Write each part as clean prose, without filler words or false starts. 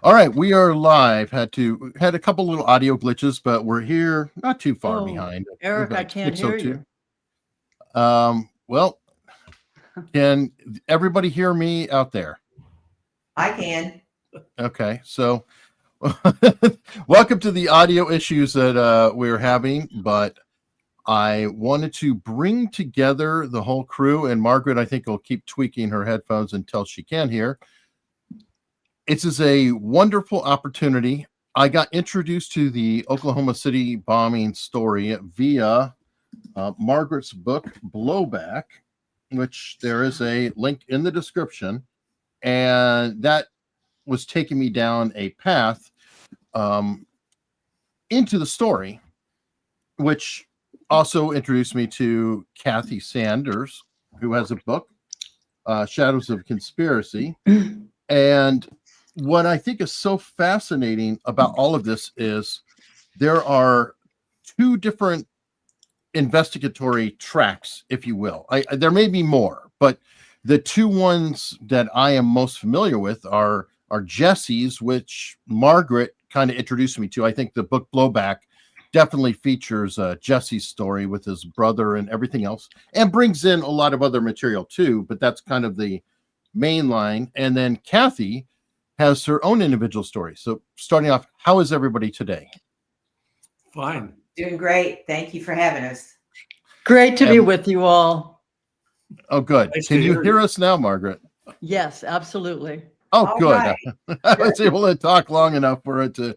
All right, we are live. Had a couple little audio glitches, but we're here, not too far Oh, behind. We're Eric, I about can't hear 6:02. you. Well, can everybody hear me out there? I can. Okay, so welcome to the audio issues that we're having, but I wanted to bring together the whole crew, and Margaret, I think, will keep tweaking her headphones until she can hear. It is a wonderful opportunity. I got introduced to the Oklahoma City bombing story via Margaret's book, Blowback, which there is a link in the description. And that was taking me down a path into the story, which also introduced me to Kathy Sanders, who has a book, Shadows of Conspiracy. And what I think is so fascinating about all of this is there are two different investigatory tracks, if you will. There may be more, but the two ones that I am most familiar with are Jesse's, which Margaret kind of introduced me to. I think the book Blowback definitely features Jesse's story with his brother and everything else, and brings in a lot of other material too, but that's kind of the main line. And then Kathy has her own individual story. So starting off, how is everybody today? Fine. Doing great. Thank you for having us. Great to be with you all. Oh, good. Nice Can to you hear hear you. us now, Margaret? Yes, absolutely. Oh, All good. right. I was able to talk long enough for it to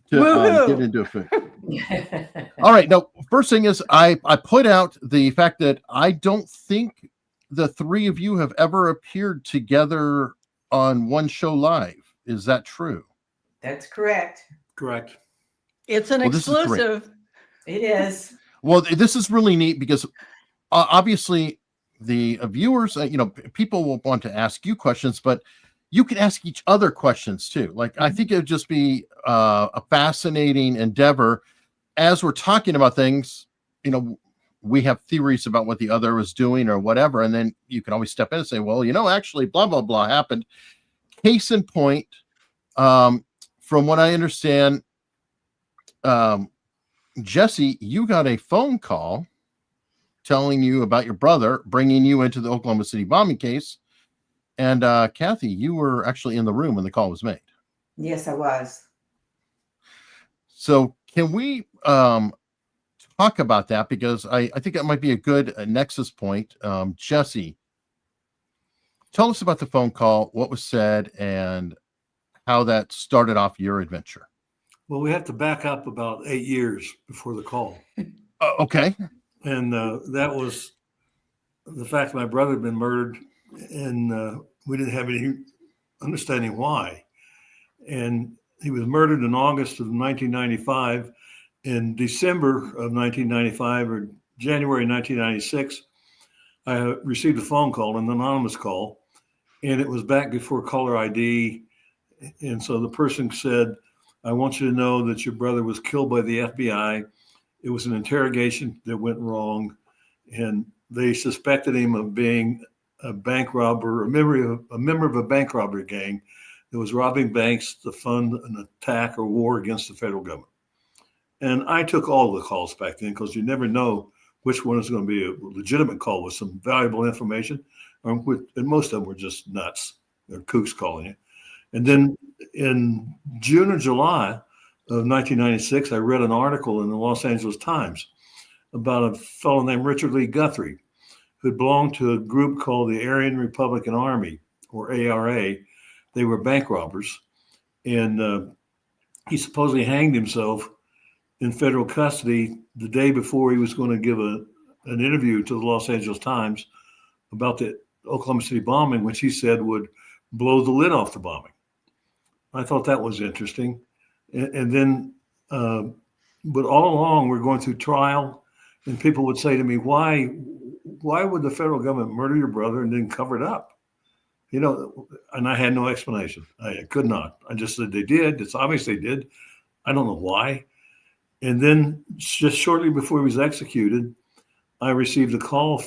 Woohoo! get into it. All right. Now, first thing is I put out the fact that I don't think the three of you have ever appeared together on one show live. Is that true? That's correct. Correct. It's an Well, this is great. exclusive. It is. Well, this is really neat because obviously the viewers, people will want to ask you questions, but you can ask each other questions too. Like, I think it would just be a fascinating endeavor as we're talking about things. We have theories about what the other is doing or whatever, and then you can always step in and say, well, actually blah blah blah happened. Case in point, from what I understand, Jesse, you got a phone call telling you about your brother, bringing you into the Oklahoma City bombing case. And Kathy, you were actually in the room when the call was made. Yes, I was. So can we talk about that? Because I think that might be a good nexus point. Jesse, tell us about the phone call, what was said, and how that started off your adventure. Well, we have to back up about 8 years before the call. Okay. And that was the fact my brother had been murdered, and we didn't have any understanding why. And he was murdered in August of 1995. In December of 1995 or January 1996, I received a phone call, an anonymous call, and it was back before caller ID. And so the person said, I want you to know that your brother was killed by the FBI. It was an interrogation that went wrong, and they suspected him of being a bank robber, a member of a bank robbery gang that was robbing banks to fund an attack or war against the federal government. And I took all the calls back then because you never know which one is going to be a legitimate call with some valuable information, and most of them were just nuts. They're kooks calling you. And then in June or July of 1996, I read an article in the Los Angeles Times about a fellow named Richard Lee Guthrie, who belonged to a group called the Aryan Republican Army, or ARA. They were bank robbers. And he supposedly hanged himself in federal custody the day before he was going to give an interview to the Los Angeles Times about the Oklahoma City bombing, which he said would blow the lid off the bombing. I thought that was interesting. And then, but all along we're going through trial, and people would say to me, why would the federal government murder your brother and then cover it up? And I had no explanation. I could not. I just said they did. It's obvious they did. I don't know why. And then just shortly before he was executed, I received a call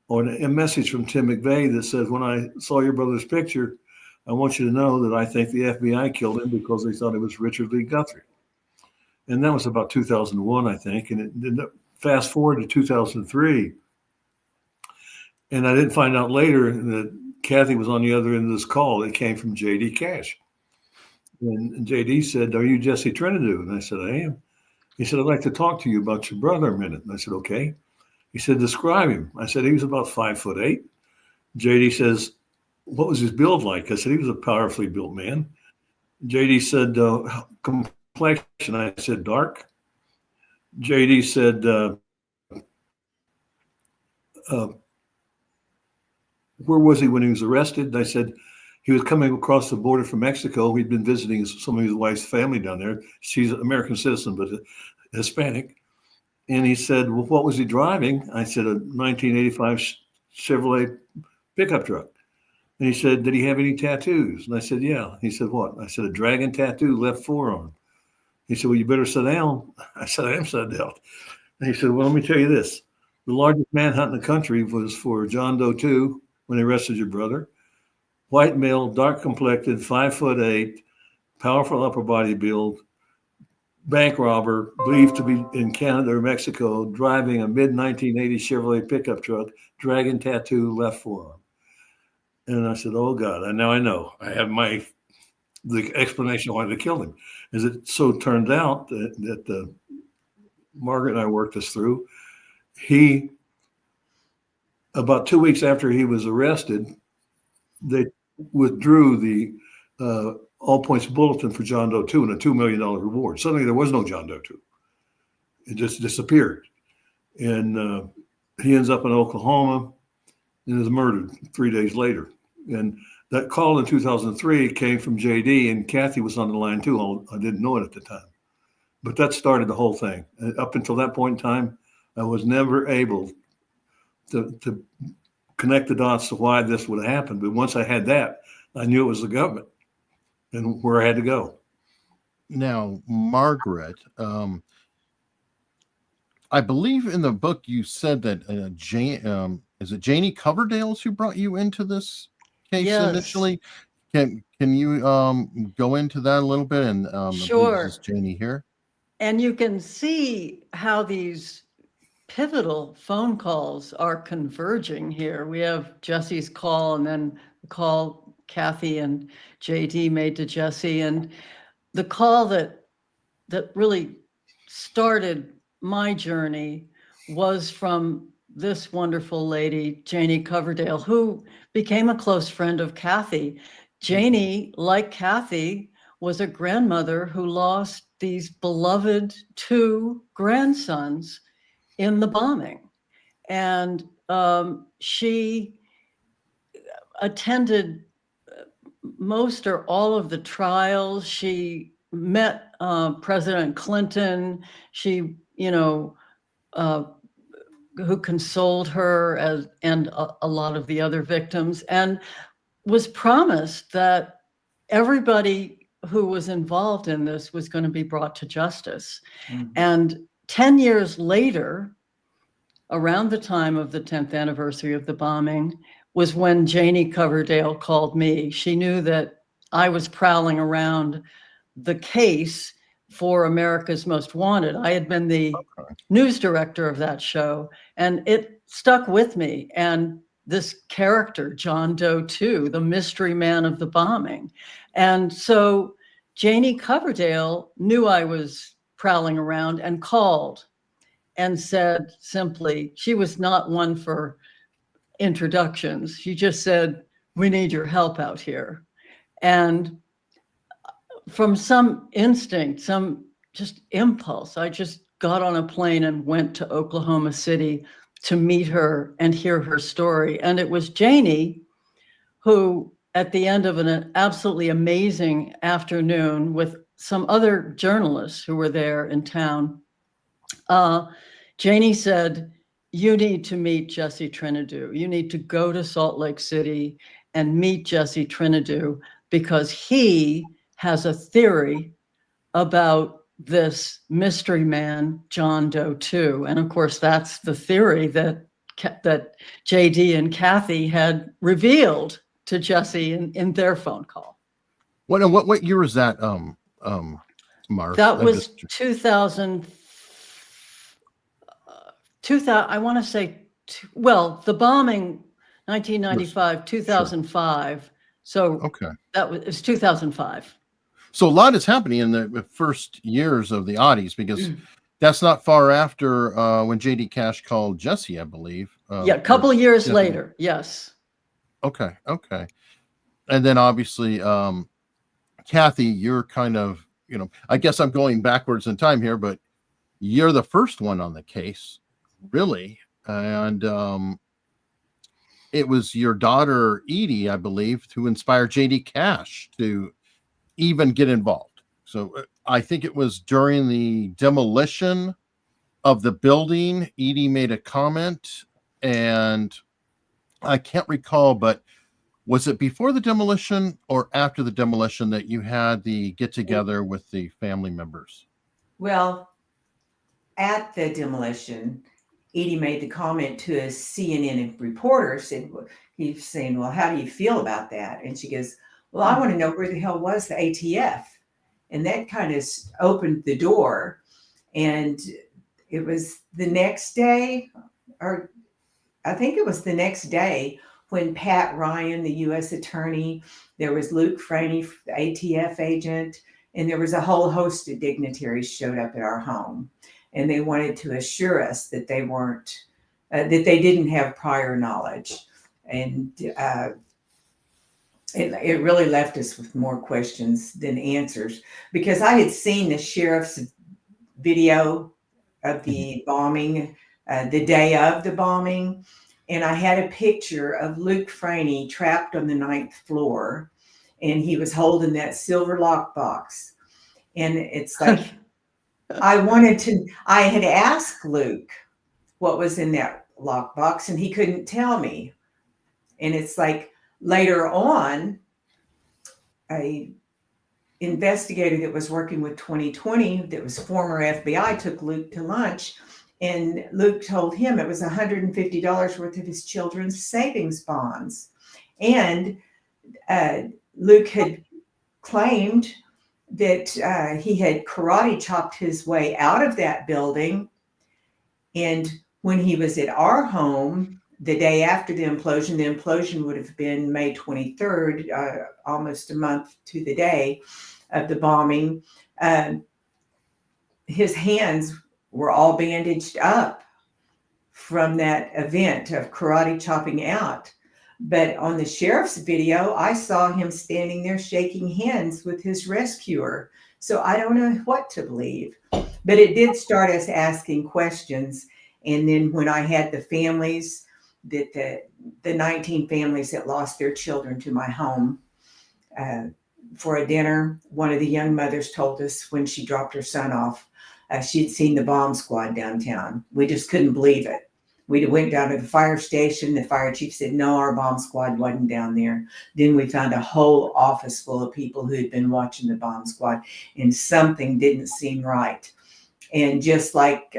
or a message from Tim McVeigh that says, when I saw your brother's picture, I want you to know that I think the FBI killed him because they thought it was Richard Lee Guthrie. And that was about 2001, I think. And fast forward to 2003. And I didn't find out later that Kathy was on the other end of this call. It came from J.D. Cash. And J.D. said, "Are you Jesse Trentadue?" And I said, "I am." He said, "I'd like to talk to you about your brother a minute." And I said, "Okay." He said, "Describe him." I said, "He was about 5'8". J.D. says, "What was his build like?" I said, "He was a powerfully built man." J.D. said, "Complexion." I said, "Dark." J.D. said, "Where was he when he was arrested?" And I said, "He was coming across the border from Mexico. He'd been visiting some of his wife's family down there. She's an American citizen, but Hispanic." And he said, "Well, what was he driving?" I said, "A 1985 Chevrolet pickup truck." And he said, "Did he have any tattoos?" And I said, "Yeah." He said, "What?" I said, "A dragon tattoo, left forearm." He said, "Well, you better sit down." I said, "I am sat down." And he said, "Well, let me tell you this. The largest manhunt in the country was for John Doe 2 when they arrested your brother. White male, dark complected, 5'8", powerful upper body build, bank robber, believed to be in Canada or Mexico, driving a mid-1980s Chevrolet pickup truck, dragon tattoo, left forearm." And I said, "Oh God, and now I know. I have the explanation of why they killed him." As it so turned out that Margaret and I worked this through, he, about 2 weeks after he was arrested, they withdrew the all points bulletin for John Doe 2 and a $2 million reward. Suddenly there was no John Doe 2. It just disappeared. And he ends up in Oklahoma and is murdered 3 days later. And that call in 2003 came from JD, and Kathy was on the line too. I didn't know it at the time. But that started the whole thing. And up until that point in time, I was never able to connect the dots to why this would happen. But once I had that, I knew it was the government and where I had to go. Now, Margaret, I believe in the book you said that is it Janie Coverdale's who brought you into this case initially? Can you go into that a little bit? And Sure. This is Janie here. And you can see how these pivotal phone calls are converging here. We have Jesse's call and then the call Kathy and JD made to Jesse, and the call that really started my journey was from this wonderful lady, Janie Coverdale, who became a close friend of Kathy. Janie, like Kathy, was a grandmother who lost these beloved 2 grandsons in the bombing. And she attended most or all of the trials. She met President Clinton. She, who consoled her and a lot of the other victims, and was promised that everybody who was involved in this was going to be brought to justice. Mm-hmm. And 10 years later, around the time of the 10th anniversary of the bombing, was when Janie Coverdale called me. She knew that I was prowling around the case for America's Most Wanted. I had been the news director of that show, and it stuck with me. And this character, John Doe 2, the mystery man of the bombing. And so Janie Coverdale knew I was prowling around and called and said simply, she was not one for introductions. She just said, "We need your help out here." And from some instinct, some just impulse, I just got on a plane and went to Oklahoma City to meet her and hear her story. And it was Janie who, at the end of an absolutely amazing afternoon with some other journalists who were there in town, Janie said, "You need to meet Jesse Trentadue. You need to go to Salt Lake City and meet Jesse Trentadue because he has a theory about this mystery man, John Doe 2. And of course, that's the theory that JD and Kathy had revealed to Jesse in their phone call. What year was that, Marv? That I'm was just- 2000, I want to say, well, the bombing, 1995, 2005. So okay. it was 2005. So a lot is happening in the first years of the oddies, because that's not far after when JD Cash called Jesse, I believe. Yeah, a couple of years definitely. later. Yes. Okay. And then obviously, Kathy, you're kind of, I guess I'm going backwards in time here, but you're the first one on the case, really. And it was your daughter, Edie, I believe, who inspired JD Cash to even get involved. So I think it was during the demolition of the building, Edie made a comment, and I can't recall, but was it before the demolition or after the demolition that you had the get together with the family members? Well, at the demolition, Edie made the comment to a CNN reporter, he's saying, well, how do you feel about that? And she goes, well, I want to know where the hell was the ATF? And that kind of opened the door. And it was the next day, or I think it was the next day, when Pat Ryan, the U.S. attorney, there was Luke Franey, the ATF agent, and there was a whole host of dignitaries showed up at our home. And they wanted to assure us that they weren't, that they didn't have prior knowledge. And it really left us with more questions than answers, because I had seen the sheriff's video of the bombing, the day of the bombing. And I had a picture of Luke Franey trapped on the 9th floor, and he was holding that silver lockbox. And it's like, I had asked Luke what was in that lockbox, and he couldn't tell me. And it's like later on, a investigator that was working with 2020, that was former FBI, took Luke to lunch, and Luke told him it was $150 worth of his children's savings bonds. And Luke had claimed that he had karate chopped his way out of that building. And when he was at our home, the day after the implosion would have been May 23rd, almost a month to the day of the bombing. His hands were all bandaged up from that event of karate chopping out. But on the sheriff's video, I saw him standing there shaking hands with his rescuer. So I don't know what to believe. But it did start us asking questions. And then when I had the families, that the 19 families that lost their children to my home for a dinner, one of the young mothers told us when she dropped her son off, she'd seen the bomb squad downtown. We just couldn't believe it. We went down to the fire station. The fire chief said, no, our bomb squad wasn't down there. Then we found a whole office full of people who had been watching the bomb squad, and something didn't seem right. And just like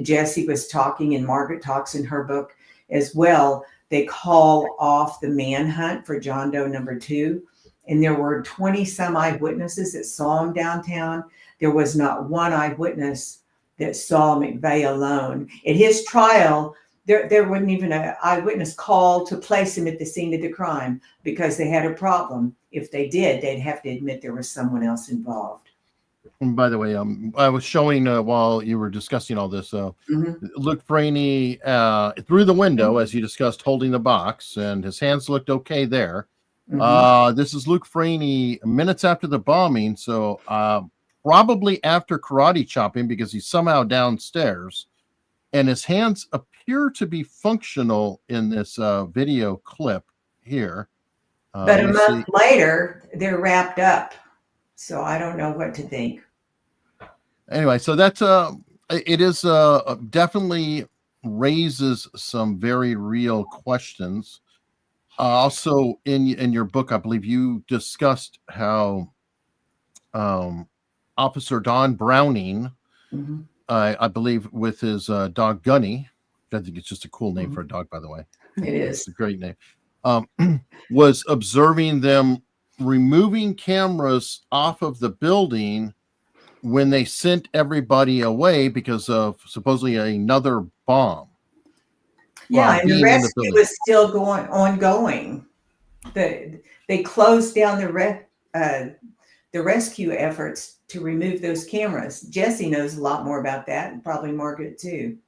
Jesse was talking, and Margaret talks in her book as well, they call off the manhunt for John Doe number 2. And there were 20 some eyewitnesses that saw him downtown. There was not one eyewitness that saw McVeigh alone. At his trial, there wasn't even an eyewitness called to place him at the scene of the crime, because they had a problem. If they did, they'd have to admit there was someone else involved. And by the way, I was showing while you were discussing all this, Luke Franey through the window, as you discussed, holding the box, and his hands looked okay there. This is Luke Franey minutes after the bombing, so probably after karate chopping, because he's somehow downstairs, and his hands appear to be functional in this video clip here. But a month later, they're wrapped up. So I don't know what to think. Anyway, so that's it is definitely raises some very real questions. Also, in your book, I believe you discussed how Officer Don Browning, I believe, with his dog Gunny, I think it's just a cool name for a dog, by the way. It is a great name. was observing them removing cameras off of the building when they sent everybody away because of supposedly another bomb. Yeah, and the being in the rescue building. was still ongoing. They closed down the rescue efforts to remove those cameras. Jesse knows a lot more about that, and probably Margaret too.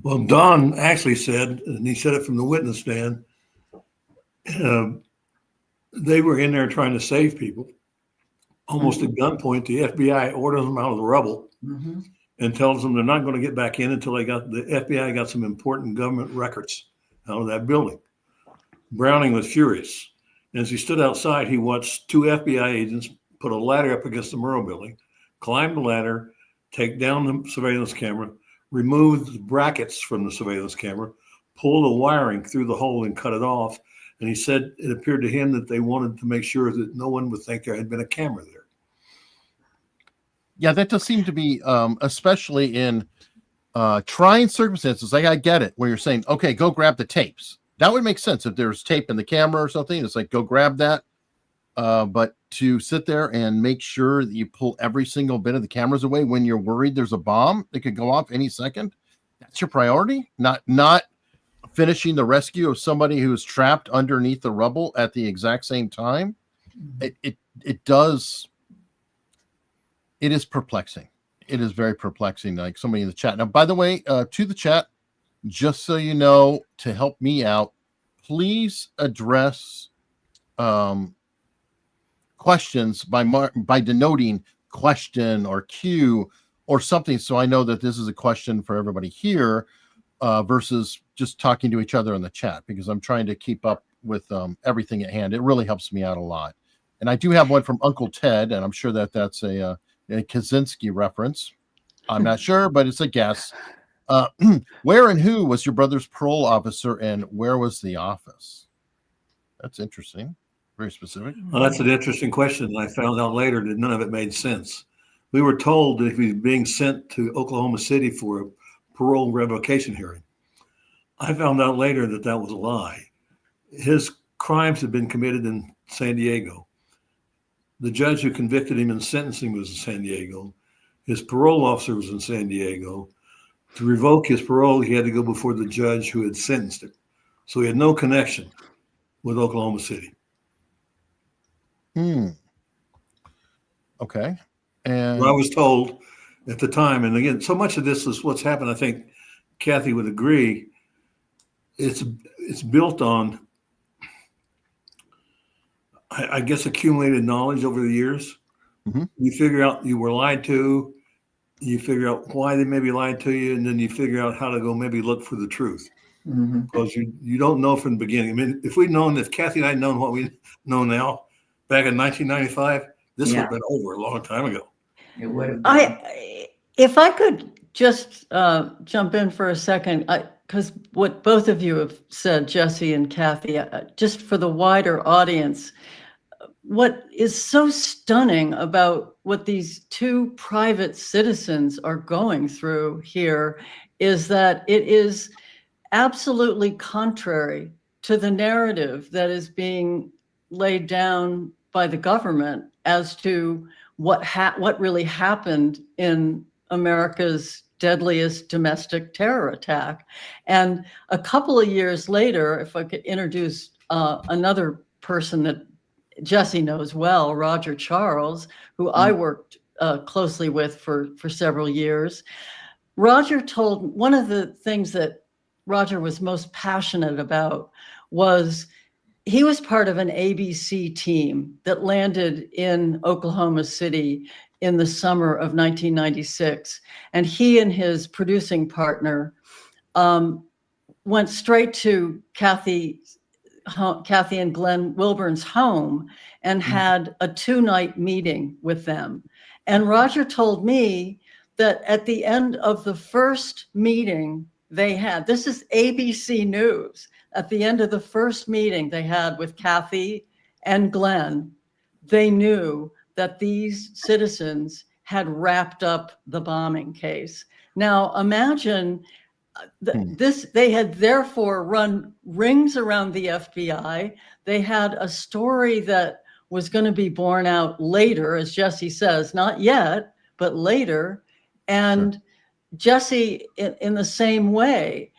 Well, Don actually said, and he said it from the witness stand, they were in there trying to save people. Almost at gunpoint, the FBI orders them out of the rubble and tells them they're not going to get back in until the FBI got some important government records out of that building. Browning was furious. As he stood outside, he watched two FBI agents put a ladder up against the Murrow building, climb the ladder, take down the surveillance camera, remove the brackets from the surveillance camera, pull the wiring through the hole and cut it off. And he said it appeared to him that they wanted to make sure that no one would think there had been a camera there. Yeah, that does seem to be, especially in trying circumstances. Like, I get it, where you're saying, okay, go grab the tapes. That would make sense if there's tape in the camera or something. It's like, go grab that. But to sit there and make sure that you pull every single bit of the cameras away when you're worried there's a bomb that could go off any second, that's your priority? Not finishing the rescue of somebody who's trapped underneath the rubble at the exact same time. It is perplexing. It is very perplexing. Like somebody in the chat. Now, by the way, to the chat, just so you know, to help me out, please address questions by denoting question or Q or something, so I know that this is a question for everybody here versus just talking to each other in the chat, because I'm trying to keep up with everything at hand. It really helps me out a lot. And I do have one from Uncle Ted, and I'm sure that that's a Kaczynski reference. I'm not sure, but it's a guess. Where and who was your brother's parole officer, and where was the office? That's interesting. Very specific. Well, that's an interesting question. I found out later that none of it made sense. We were told that if he was being sent to Oklahoma City for a parole revocation hearing. I found out later that that was a lie. His crimes had been committed in San Diego. The judge who convicted him and sentenced him was in San Diego. His parole officer was in San Diego. To revoke his parole, he had to go before the judge who had sentenced him. So he had no connection with Oklahoma City. Okay. And Well, I was told at the time, and again, so much of this is what's happened. I think Kathy would agree. It's built on, I guess, accumulated knowledge over the years. You figure out you were lied to, you figure out why they maybe lied to you, and then you figure out how to go maybe look for the truth. Because you don't know from the beginning. I mean, if Kathy and I had known what we know now back in 1995, this would have been over a long time ago. It would have been. If I could just jump in for a second, because what both of you have said, Jesse and Kathy, just for the wider audience, what is so stunning about what these two private citizens are going through here is that it is absolutely contrary to the narrative that is being laid down by the government as to what really happened in America's deadliest domestic terror attack. And a couple of years later, if I could introduce another person that Jesse knows well, Roger Charles, who I worked closely with for several years. Roger told, one of the things that Roger was most passionate about was he was part of an ABC team that landed in Oklahoma City in the summer of 1996. And he and his producing partner went straight to Kathy and Glenn Wilburn's home and had a 2-night meeting with them. And Roger told me that at the end of the first meeting they had, this is ABC News, at the end of the first meeting they had with Kathy and Glenn, they knew that these citizens had wrapped up the bombing case. Now imagine They had therefore run rings around the FBI. They had a story that was going to be borne out later, as Jesse says, not yet, but later. And sure. Jesse, in the same way,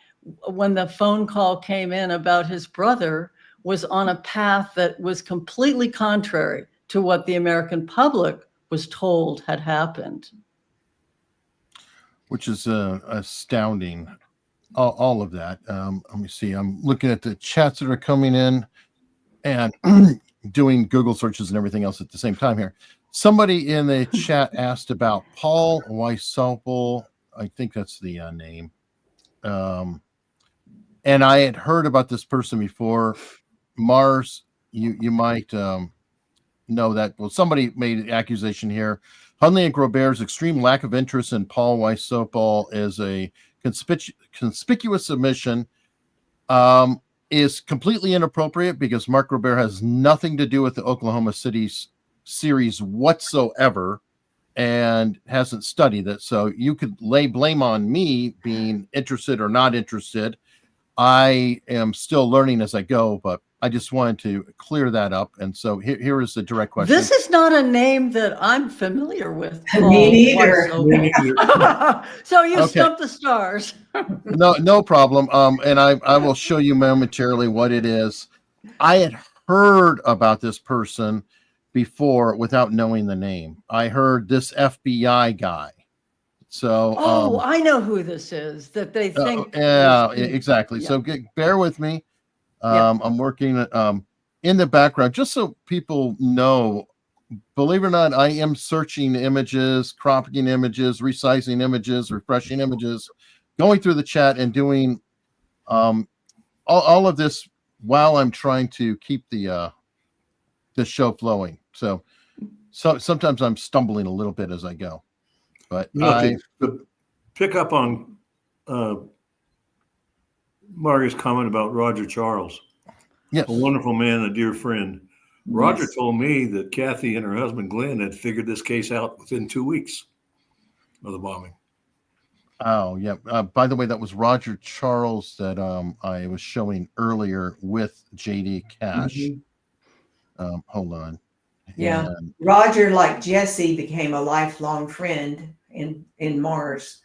when the phone call came in about his brother, was on a path that was completely contrary to what the American public was told had happened. Which is astounding. All of that. Let me see. I'm looking at the chats that are coming in and doing Google searches and everything else at the same time here. Somebody in the chat asked about Paul Weisopel. I think that's the name. And I had heard about this person before. Mars, you might know that. Well, somebody made an accusation here. Hunley and Robert's extreme lack of interest in Paul Weisopel is a conspicuous submission is completely inappropriate because Mark Robert has nothing to do with the Oklahoma City series whatsoever and hasn't studied it. So you could lay blame on me being interested or not interested. I am still learning as I go, but I just wanted to clear that up. And so here is the direct question. This is not a name that I'm familiar with. Me neither. So you stumped the stars. No problem. And I will show you momentarily what it is. I had heard about this person before without knowing the name. I heard this FBI guy. So I know who this is that they think. Exactly. Yeah. So bear with me. I'm working in the background just so people know. Believe it or not, I am searching images, cropping images, resizing images, refreshing images, going through the chat and doing all of this while I'm trying to keep the show flowing. So sometimes I'm stumbling a little bit as I go. But to pick up on Margaret's comment about Roger Charles. Yes. A wonderful man, a dear friend. Yes. Roger told me that Kathy and her husband Glenn had figured this case out within 2 weeks of the bombing. Oh, yeah. By the way, that was Roger Charles that I was showing earlier with JD Cash. Mm-hmm. Hold on. Yeah. And Roger, like Jesse, became a lifelong friend in Mars.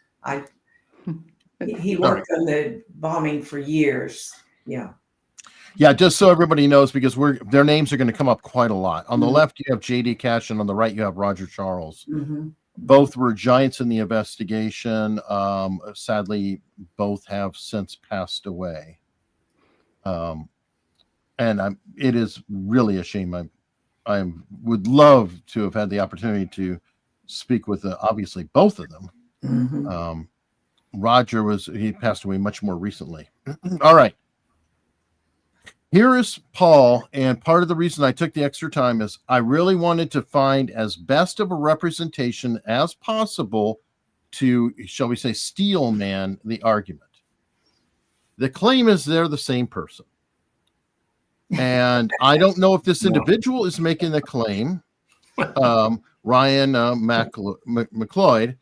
He worked on the bombing for years. Yeah. Yeah, just so everybody knows, because their names are going to come up quite a lot. On the left, you have JD Cash, and on the right, you have Roger Charles. Mm-hmm. Both were giants in the investigation. Sadly, both have since passed away. And it is really a shame. I would love to have had the opportunity to speak with obviously both of them. Mm-hmm. Roger he passed away much more recently. All right. Here is Paul, and part of the reason I took the extra time is I really wanted to find as best of a representation as possible to, shall we say, steel man the argument. The claim is they're the same person. And I don't know if this individual is making the claim, Ryan McLeod,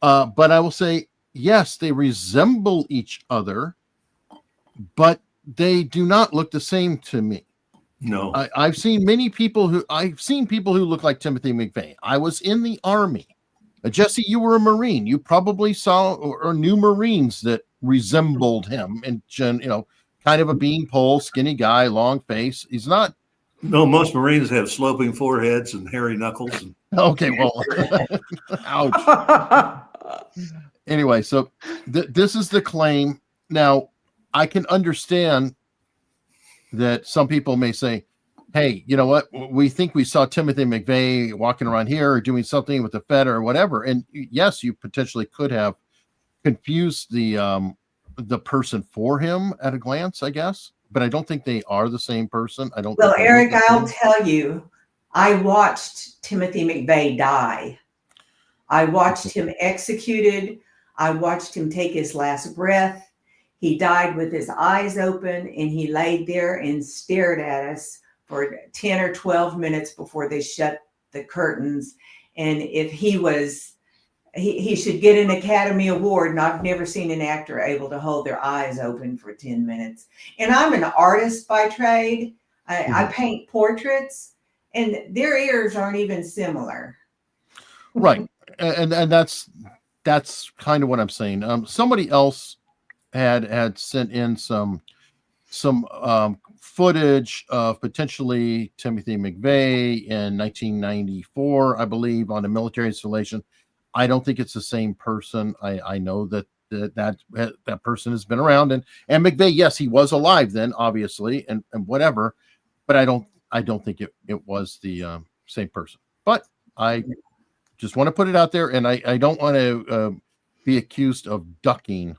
but I will say, yes, they resemble each other, but they do not look the same to me. No, I've seen people who look like Timothy McVeigh. I was in the Army. Jesse, you were a Marine. You probably saw or knew Marines that resembled him, and kind of a beanpole, skinny guy, long face. He's not. No, most Marines have sloping foreheads and hairy knuckles. Okay, well, ouch. Anyway, so this is the claim. Now, I can understand that some people may say, hey, you know what? We think we saw Timothy McVeigh walking around here or doing something with the Fed or whatever. And yes, you potentially could have confused the person for him at a glance, I guess. But I don't think they are the same person. I don't. Well, Eric, I'll tell you, I watched Timothy McVeigh die. I watched him executed. I watched him take his last breath. He died with his eyes open, and he laid there and stared at us for 10 or 12 minutes before they shut the curtains. And if he was he should get an Academy Award. And I've never seen an actor able to hold their eyes open for 10 minutes. And I'm an artist by trade. I paint portraits, and their ears aren't even similar. Right. And that's kind of what I'm saying. Somebody else had sent in some footage of potentially Timothy McVeigh in 1994, I believe, on a military installation. I don't think it's the same person. I know that person has been around, and McVeigh, yes, he was alive then, obviously, and whatever, but I don't think it was the same person. But I just want to put it out there, and I don't want to be accused of ducking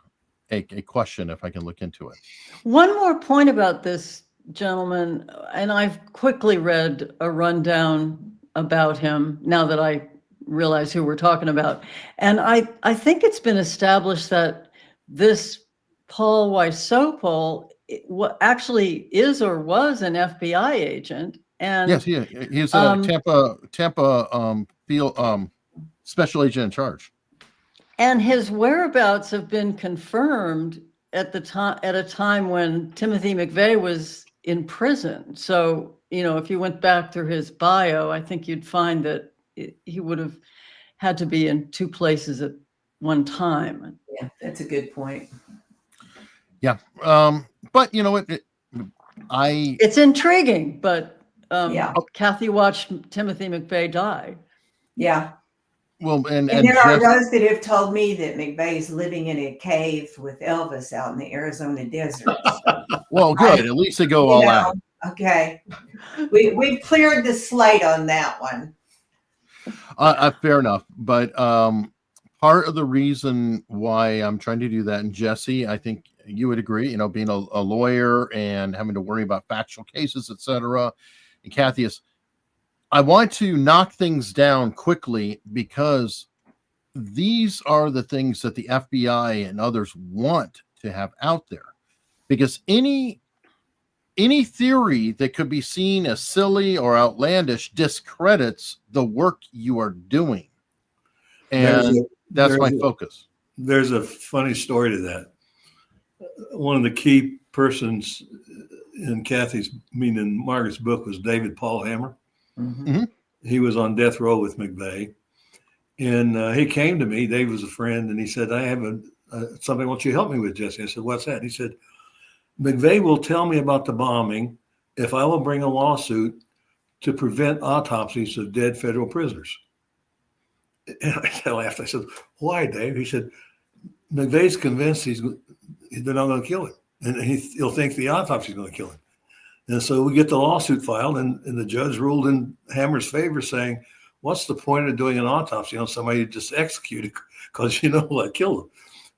a question if I can look into it. One more point about this gentleman, and I've quickly read a rundown about him now that I realize who we're talking about. And I think it's been established that this Paul Wysopal actually is or was an FBI agent. And yes, he's a Tampa field special agent in charge. And his whereabouts have been confirmed at a time when Timothy McVeigh was in prison. So, if you went back through his bio, I think you'd find that he would have had to be in two places at one time. Yeah, that's a good point. Yeah. But you know what? It's intriguing, but yeah. Kathy watched Timothy McVeigh die. Yeah. Well, and there are those that have told me that McVeigh is living in a cave with Elvis out in the Arizona desert. Well, good. At least they go all out. Okay. We've cleared the slate on that one. Fair enough. But part of the reason why I'm trying to do that, and Jesse, I think you would agree, being a lawyer and having to worry about factual cases, etc. And Kathy, is I want to knock things down quickly because these are the things that the FBI and others want to have out there. Because any theory that could be seen as silly or outlandish discredits the work you are doing. And that's my focus. There's a funny story to that. One of the key persons in Margaret's book was David Paul Hammer. Mm-hmm. He was on death row with McVeigh. And he came to me. Dave was a friend, and he said, I have something I want you to help me with, Jesse. I said, what's that? And he said, McVeigh will tell me about the bombing if I will bring a lawsuit to prevent autopsies of dead federal prisoners. And I laughed. I said, why, Dave? He said, McVeigh's convinced they're not going to kill him. And he'll think the autopsy is going to kill him. And so we get the lawsuit filed, and the judge ruled in Hammer's favor, saying, what's the point of doing an autopsy on somebody you just executed because you know what killed him?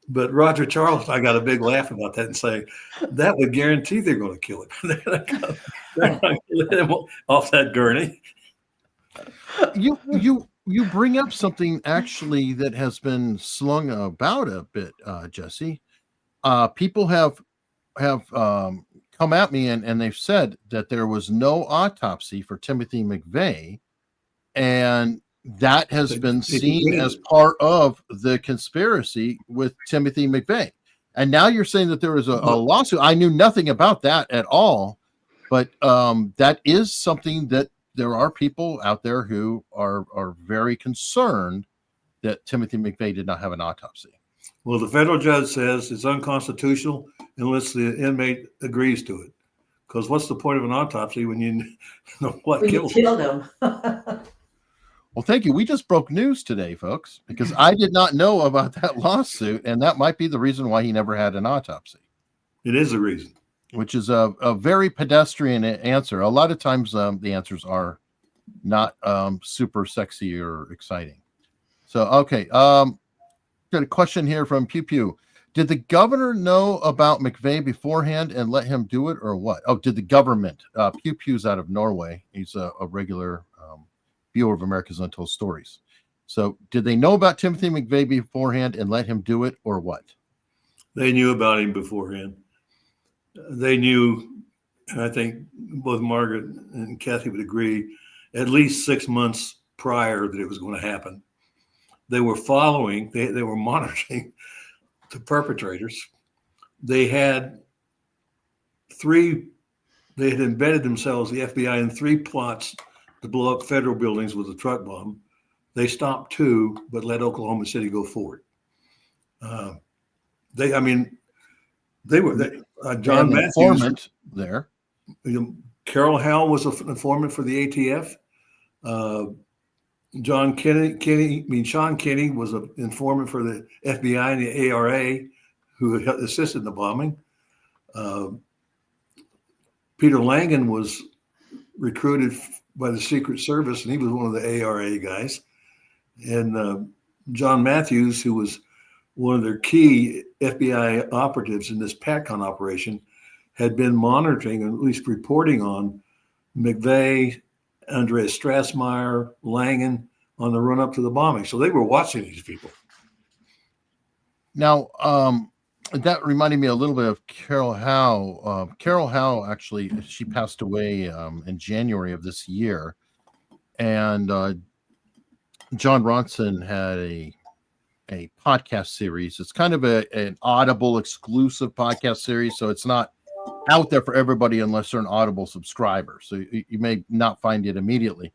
But Roger Charles and I got a big laugh about that and saying, that would guarantee they're going to kill him. They're not going to let him off that gurney. You bring up something actually that has been slung about a bit, Jesse. People have come at me and they've said that there was no autopsy for Timothy McVeigh, and that has been seen as part of the conspiracy with Timothy McVeigh. And now you're saying that there was a lawsuit. I knew nothing about that at all, but that is something that there are people out there who are very concerned that Timothy McVeigh did not have an autopsy. Well, the federal judge says it's unconstitutional unless the inmate agrees to it. Because what's the point of an autopsy when you know what killed him? Well, thank you. We just broke news today, folks, because I did not know about that lawsuit, and that might be the reason why he never had an autopsy. It is a reason. Which is a very pedestrian answer. A lot of times the answers are not super sexy or exciting. So, okay. Got a question here from Pew Pew. Did the governor know about McVeigh beforehand and let him do it, or what? Oh, did the government? Pew Pew's out of Norway. He's a regular viewer of America's Untold Stories. So did they know about Timothy McVeigh beforehand and let him do it, or what? They knew about him beforehand. They knew, and I think both Margaret and Kathy would agree, at least 6 months prior that it was going to happen. they were following, they were monitoring the perpetrators. They had embedded themselves, the FBI, in 3 plots to blow up federal buildings with a truck bomb. They stopped 2, but let Oklahoma City go forward. John Matthews, informant there. Carol Howe was an informant for the ATF. Sean Kenny was an informant for the FBI and the ARA, who had assisted in the bombing. Peter Langan was recruited by the Secret Service, and he was one of the ARA guys. And John Matthews, who was one of their key FBI operatives in this PATCON operation, had been monitoring, or at least reporting on McVeigh, Andreas Strassmeyer, Langan on the run up to the bombing. So they were watching these people. Now, that reminded me a little bit of Carol Howe. Carol Howe, actually, she passed away in January of this year. And John Ronson had a podcast series. It's kind of an Audible exclusive podcast series. So it's not out there for everybody unless they're an Audible subscriber. So you may not find it immediately.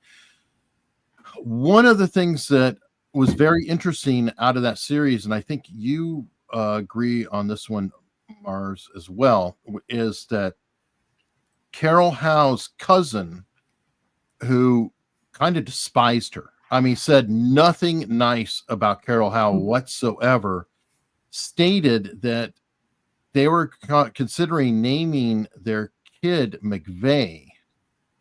One of the things that was very interesting out of that series, and I think you agree on this one, Mars, as well, is that Carol Howe's cousin, who kind of despised her, I mean, said nothing nice about Carol Howe whatsoever, stated that they were considering naming their kid McVeigh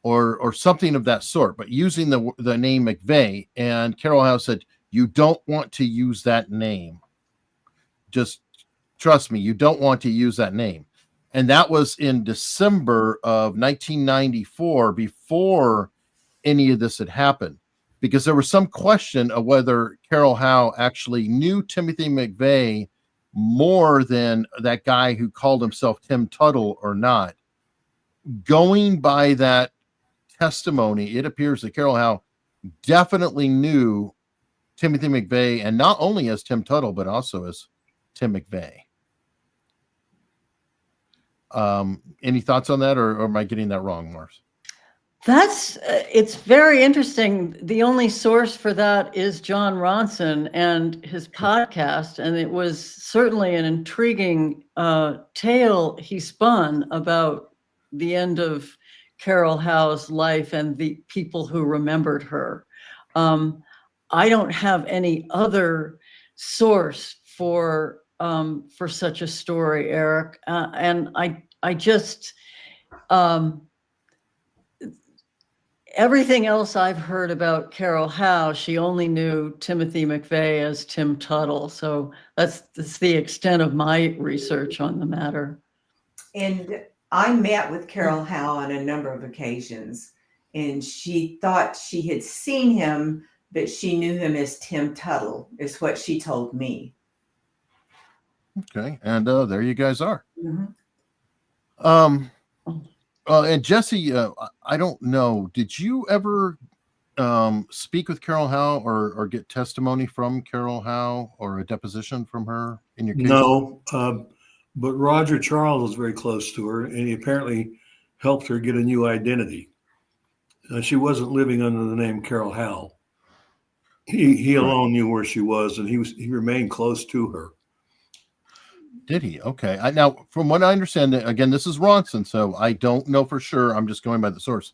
or something of that sort, but using the name McVeigh. And Carol Howe said, "You don't want to use that name. Just trust me, you don't want to use that name." And that was in December of 1994, before any of this had happened, because there was some question of whether Carol Howe actually knew Timothy McVeigh more than that guy who called himself Tim Tuttle or not. Going by that testimony, it appears that Carol Howe definitely knew Timothy McVeigh, and not only as Tim Tuttle, but also as Tim McVeigh. Any thoughts on that, or am I getting that wrong, Mars? It's very interesting. The only source for that is John Ronson and his podcast, and it was certainly an intriguing tale he spun about the end of Carol Howe's life and the people who remembered her. I don't have any other source for such a story, Eric, and I just. Everything else I've heard about Carol Howe, she only knew Timothy McVeigh as Tim Tuttle. So that's the extent of my research on the matter. And I met with Carol Howe on a number of occasions, and she thought she had seen him, but she knew him as Tim Tuttle, is what she told me. Okay, and there you guys are. Mm-hmm. And Jesse, I don't know. Did you ever speak with Carol Howe or get testimony from Carol Howe or a deposition from her in your case? No, but Roger Charles was very close to her, and he apparently helped her get a new identity. She wasn't living under the name Carol Howe. He alone knew where she was, and he remained close to her. Did he? Okay. Now, from what I understand, again, this is Ronson, so I don't know for sure. I'm just going by the source,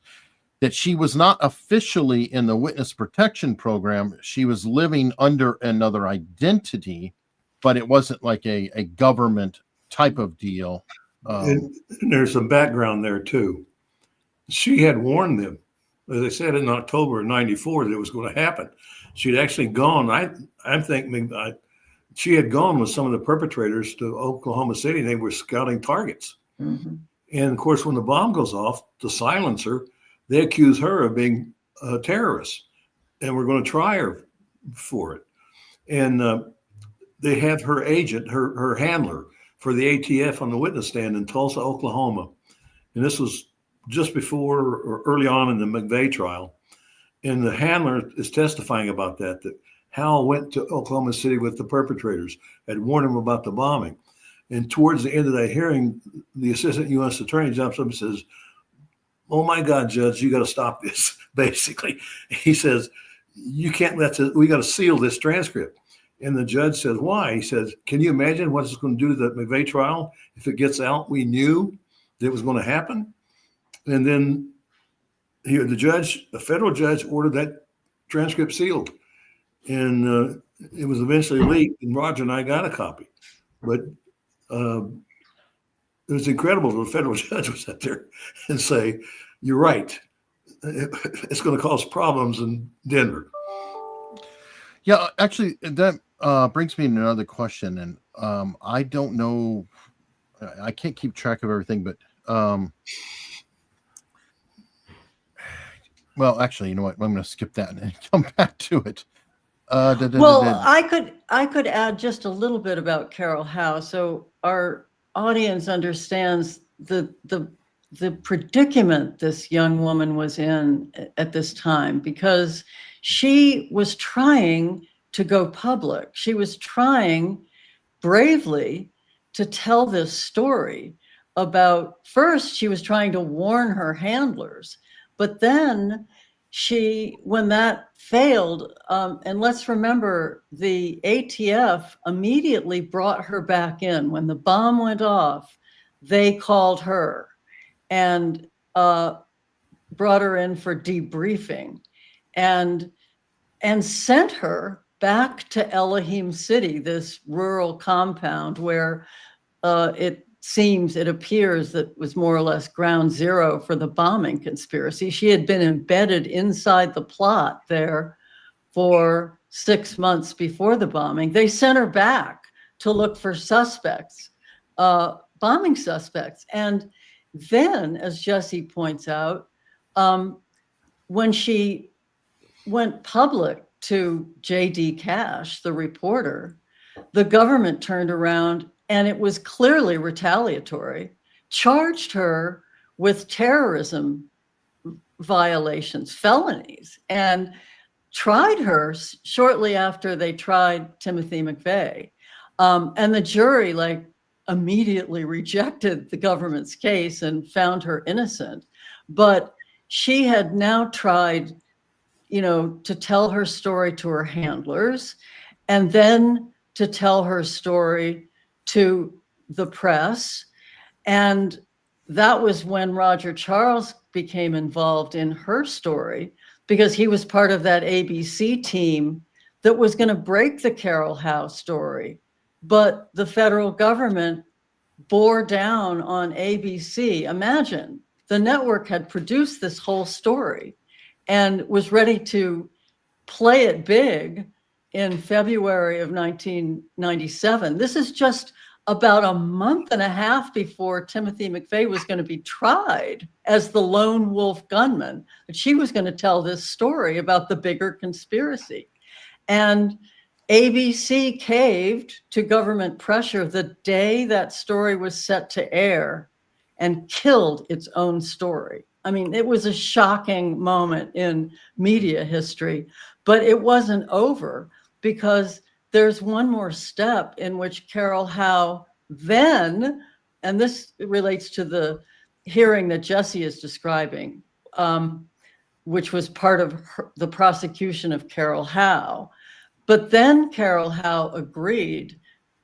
that she was not officially in the witness protection program. She was living under another identity, but it wasn't like a government type of deal. And there's some background there, too. She had warned them, as I said, in October of 94, that it was going to happen. She'd actually gone, I'm thinking, she had gone with some of the perpetrators to Oklahoma City, and they were scouting targets. Mm-hmm. And of course, when the bomb goes off to silence her, they accuse her of being a terrorist, and we're going to try her for it. And they have her agent, her handler for the ATF on the witness stand in Tulsa, Oklahoma. And this was just before or early on in the McVeigh trial. And the handler is testifying about that Howell went to Oklahoma City with the perpetrators, had warned him about the bombing. And towards the end of that hearing, the assistant U.S. attorney jumps up and says, "Oh my God, Judge, you got to stop this." Basically, he says, "You can't let this, we got to seal this transcript." And the judge says, "Why?" He says, "Can you imagine what it's going to do to the McVeigh trial if it gets out? We knew that it was going to happen." And then the federal judge ordered that transcript sealed. And it was eventually leaked, and Roger and I got a copy. But it was incredible that the federal judge was out there and say, "You're right. It's going to cause problems in Denver." Yeah, actually, that brings me to another question. And I don't know, I can't keep track of everything, but well, actually, you know what? I'm going to skip that and come back to it. Well, I could add just a little bit about Carol Howe, so our audience understands the predicament this young woman was in at this time, because she was trying to go public. She was trying bravely to tell this story about, first, she was trying to warn her handlers, but then when that failed, and let's remember, the ATF immediately brought her back in. When the bomb went off, they called her and brought her in for debriefing and sent her back to Elohim City, this rural compound where it appears that was more or less ground zero for the bombing conspiracy. She had been embedded inside the plot there for 6 months before the bombing. They sent her back to look for suspects, bombing suspects. And then, as Jesse points out, when she went public to J.D. Cash, the reporter, the government turned around, and it was clearly retaliatory, charged her with terrorism violations, felonies, and tried her shortly after they tried Timothy McVeigh. And the jury immediately rejected the government's case and found her innocent. But she had now tried, to tell her story to her handlers, and then to tell her story to the press. And that was when Roger Charles became involved in her story, because he was part of that ABC team that was going to break the Carol Howe story. But the federal government bore down on ABC. Imagine, the network had produced this whole story and was ready to play it big in February of 1997. This is just about a month and a half before Timothy McVeigh was going to be tried as the lone wolf gunman. She was going to tell this story about the bigger conspiracy. And ABC caved to government pressure the day that story was set to air and killed its own story. I mean, it was a shocking moment in media history, but it wasn't over, because there's one more step in which Carol Howe then, and this relates to the hearing that Jesse is describing, which was part of the prosecution of Carol Howe. But then Carol Howe agreed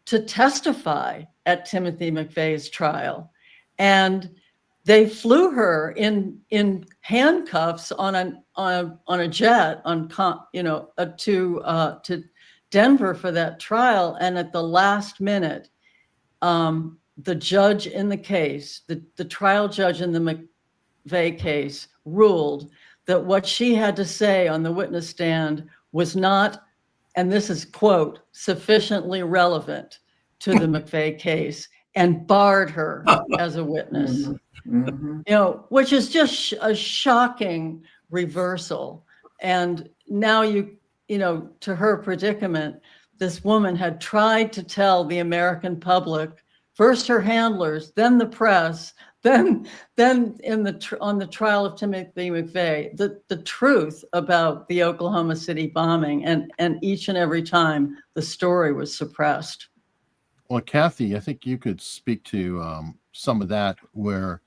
to testify at Timothy McVeigh's trial, and they flew her in handcuffs on a jet to Denver for that trial. And at the last minute, the judge in the case, the trial judge in the McVeigh case, ruled that what she had to say on the witness stand was not, and this is quote, sufficiently relevant to the McVeigh case, and barred her as a witness. Mm-hmm. Which is just a shocking reversal. And now to her predicament, this woman had tried to tell the American public, first her handlers, then the press, then on the trial of Timothy McVeigh, the truth about the Oklahoma City bombing, and each and every time the story was suppressed. Well, Kathy, I think you could speak to some of that, where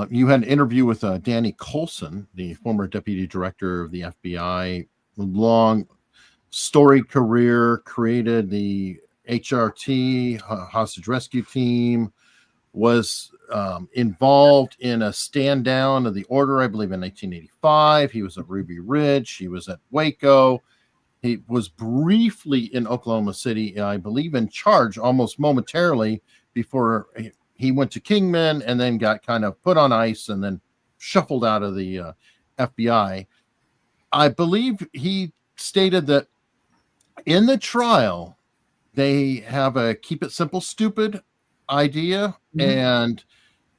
you had an interview with Danny Coulson, the former deputy director of the FBI, long storied career, created the HRT, hostage rescue team, was involved in a stand down of the order, I believe, in 1985. He was at Ruby Ridge. He was at Waco. He was briefly in Oklahoma City, I believe, in charge almost momentarily before he went to Kingman, and then got kind of put on ice and then shuffled out of the FBI. I believe he stated that in the trial, they have a keep it simple, stupid idea. And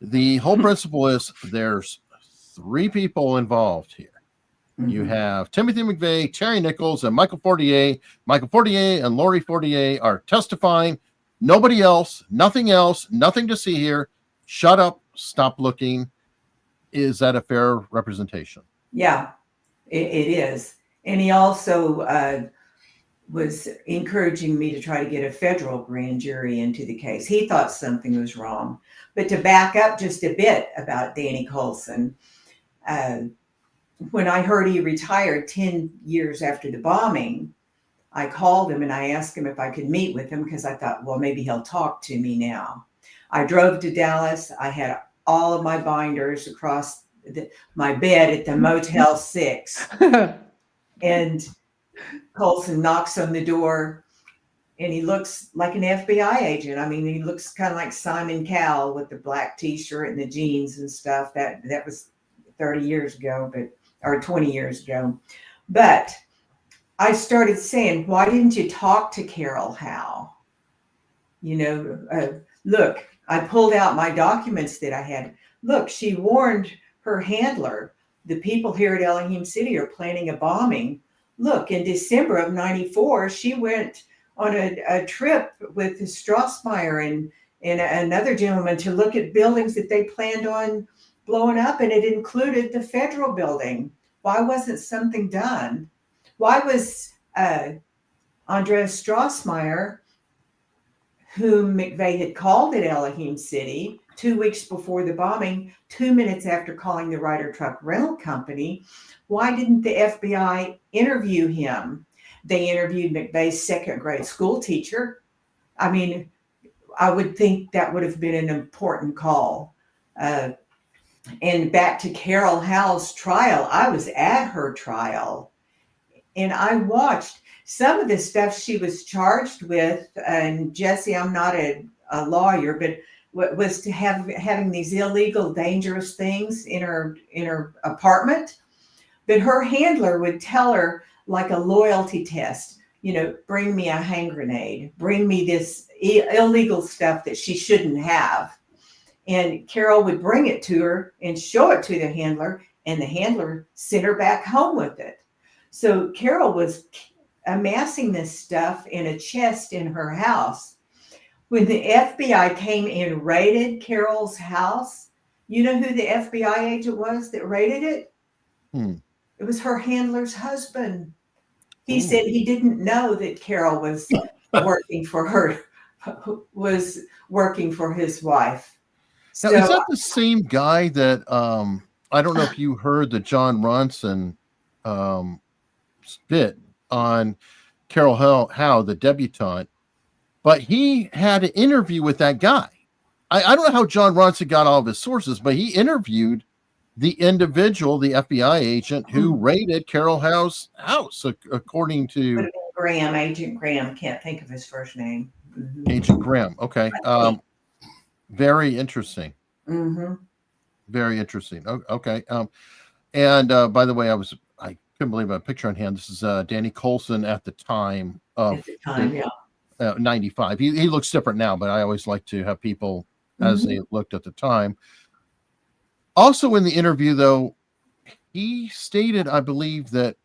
the whole principle is there's 3 people involved here. You have Timothy McVeigh, Terry Nichols, and Michael Fortier. Michael Fortier and Lori Fortier are testifying. Nobody else, nothing to see here. Shut up, stop looking. Is that a fair representation? Yeah, it is. And he also was encouraging me to try to get a federal grand jury into the case. He thought something was wrong. But to back up just a bit about Danny Coulson, when I heard he retired 10 years after the bombing, I called him and I asked him if I could meet with him, because I thought, well, maybe he'll talk to me now. I drove to Dallas. I had all of my binders across my bed at the Motel 6. And Coulson knocks on the door, and he looks like an FBI agent. I mean, he looks kind of like Simon Cowell with the black T-shirt and the jeans and stuff. That was 30 years ago, or 20 years ago. But I started saying, why didn't you talk to Carol Howe? Look, I pulled out my documents that I had. Look, she warned her handler, the people here at Elohim City are planning a bombing. Look, in December of 94, she went on a trip with Strassmeyer and another gentleman to look at buildings that they planned on blowing up, and it included the federal building. Why wasn't something done? Why was Andreas Strassmeyer, whom McVeigh had called at Elohim City 2 weeks before the bombing, 2 minutes after calling the Ryder Truck Rental Company, why didn't the FBI interview him? They interviewed McVeigh's 2nd grade school teacher. I mean, I would think that would have been an important call. And back to Carol Howe's trial, I was at her trial, and I watched some of the stuff she was charged with. And Jesse, I'm not a lawyer, but was to having these illegal, dangerous things in her apartment. But her handler would tell her, like a loyalty test, bring me a hand grenade, bring me this illegal stuff that she shouldn't have. And Carol would bring it to her and show it to the handler, and the handler sent her back home with it. So Carol was amassing this stuff in a chest in her house. When the FBI came and raided Carol's house, you know who the FBI agent was that raided it? It was her handler's husband. He said he didn't know that Carol was working for his wife. Now, is that the same guy that I don't know if you heard the John Ronson bit on Carol Howe, the debutante, but he had an interview with that guy. I don't know how John Ronson got all of his sources, but he interviewed the individual, the FBI agent who raided Carol Howe's house, according to Agent Graham. Can't think of his first name. Agent Graham. Okay. Very interesting. Very interesting. Okay. And by the way, I couldn't believe a picture on hand. This is Danny Coulson at the time of 95. He looks different now, but I always like to have people as they looked at the time. Also in the interview, though, he stated, I believe, that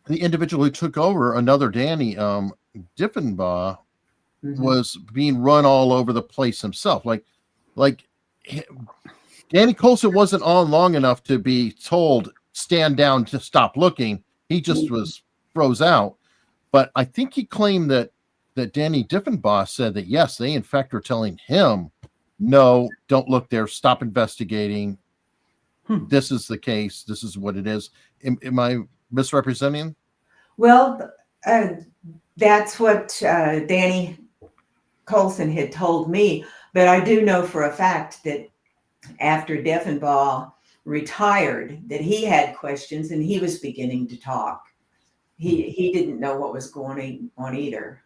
the individual who took over, another Danny, Diffenbaugh, was being run all over the place himself. Like Danny Coulson wasn't on long enough to be told stand down to stop looking. He just was froze out. But I think he claimed that Danny Diffenbaugh said that yes, they in fact were telling him, no, don't look there, stop investigating. This is the case. This is what it is. Am I misrepresenting? Well, that's what Danny Coulson had told me. But I do know for a fact that after Diffenbaugh retired, that he had questions and he was beginning to talk. He didn't know what was going on either.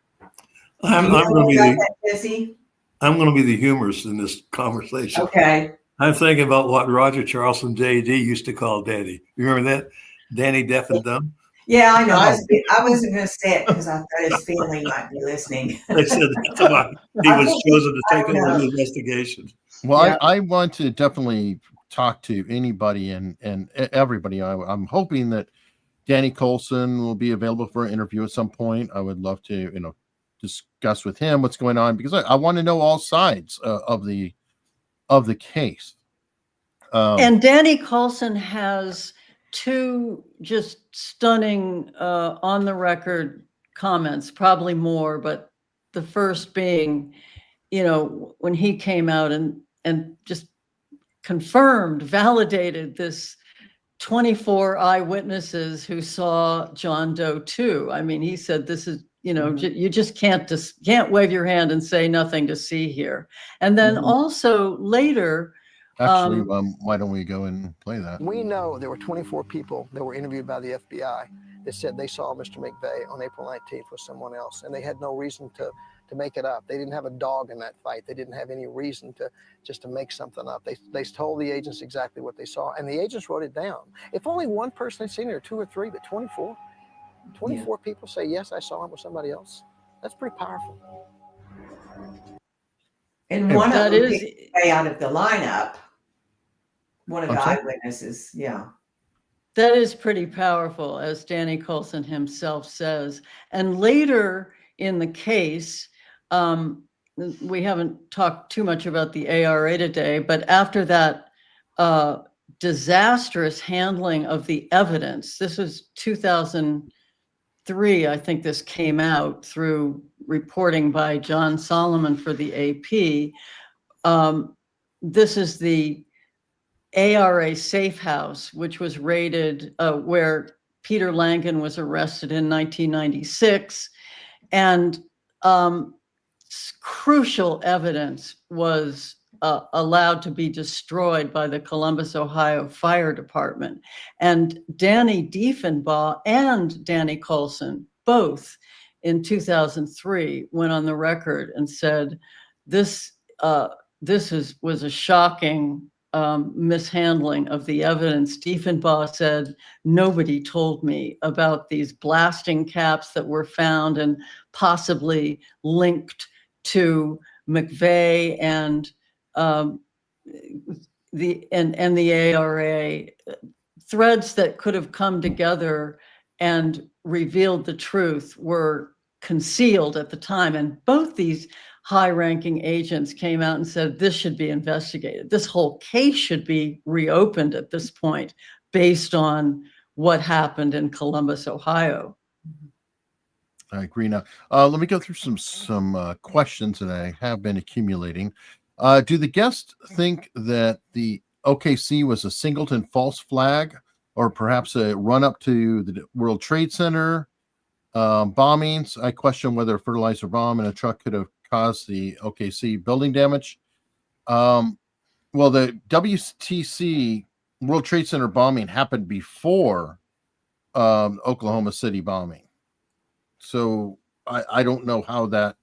I'm Do you know going to about be that, Jesse? I'm going to be the humorist in this conversation. Okay. I'm thinking about what Roger Charleston J.D. used to call Daddy. You remember that? Danny Deaf and Dumb? Yeah, I know. I wasn't going to say it because I thought his family might be listening. They said that's why he was chosen to take over the investigation. Well, Yeah. I want to definitely talk to anybody and everybody. I'm hoping that Danny Coulson will be available for an interview at some point. I would love to, discuss with him what's going on, because I want to know all sides of the case. And Danny Coulson has two just stunning on the record comments, probably more, but the first being, when he came out and just confirmed, validated this 24 eyewitnesses who saw John Doe 2. I mean, he said, this is, you just can't wave your hand and say nothing to see here. And then also later, Actually, why don't we go and play that? We know there were 24 people that were interviewed by the FBI that said they saw Mr. McVeigh on April 19th with someone else, and they had no reason to make it up. They didn't have a dog in that fight. They didn't have any reason to make something up. They told the agents exactly what they saw, and the agents wrote it down. If only one person had seen it, or two or three, but 24 people say, yes, I saw him with somebody else. That's pretty powerful. And one That of them is- didn't stay out of the lineup. One of the I'm sorry? eyewitnesses, yeah. That is pretty powerful, as Danny Coulson himself says. And later in the case, we haven't talked too much about the ARA today, but after that disastrous handling of the evidence, this was 2003, I think this came out through reporting by John Solomon for the AP. This is the ARA safe house, which was raided, where Peter Langan was arrested in 1996. And crucial evidence was allowed to be destroyed by the Columbus, Ohio Fire Department. And Danny Diffenbaugh and Danny Coulson, both in 2003, went on the record and said, this was a shocking mishandling of the evidence. Diffenbaugh said, nobody told me about these blasting caps that were found and possibly linked to McVeigh and the ARA, threads that could have come together and revealed the truth were concealed at the time. And both these high-ranking agents came out and said, this should be investigated. This whole case should be reopened at this point based on what happened in Columbus, Ohio. I agree now. Let me go through some questions that I have been accumulating. Do the guests think that the OKC was a singleton false flag, or perhaps a run-up to the World Trade Center bombings? I question whether a fertilizer bomb in a truck could have caused the OKC building damage. Well, the WTC World Trade Center bombing happened before Oklahoma City bombing. So I don't know how that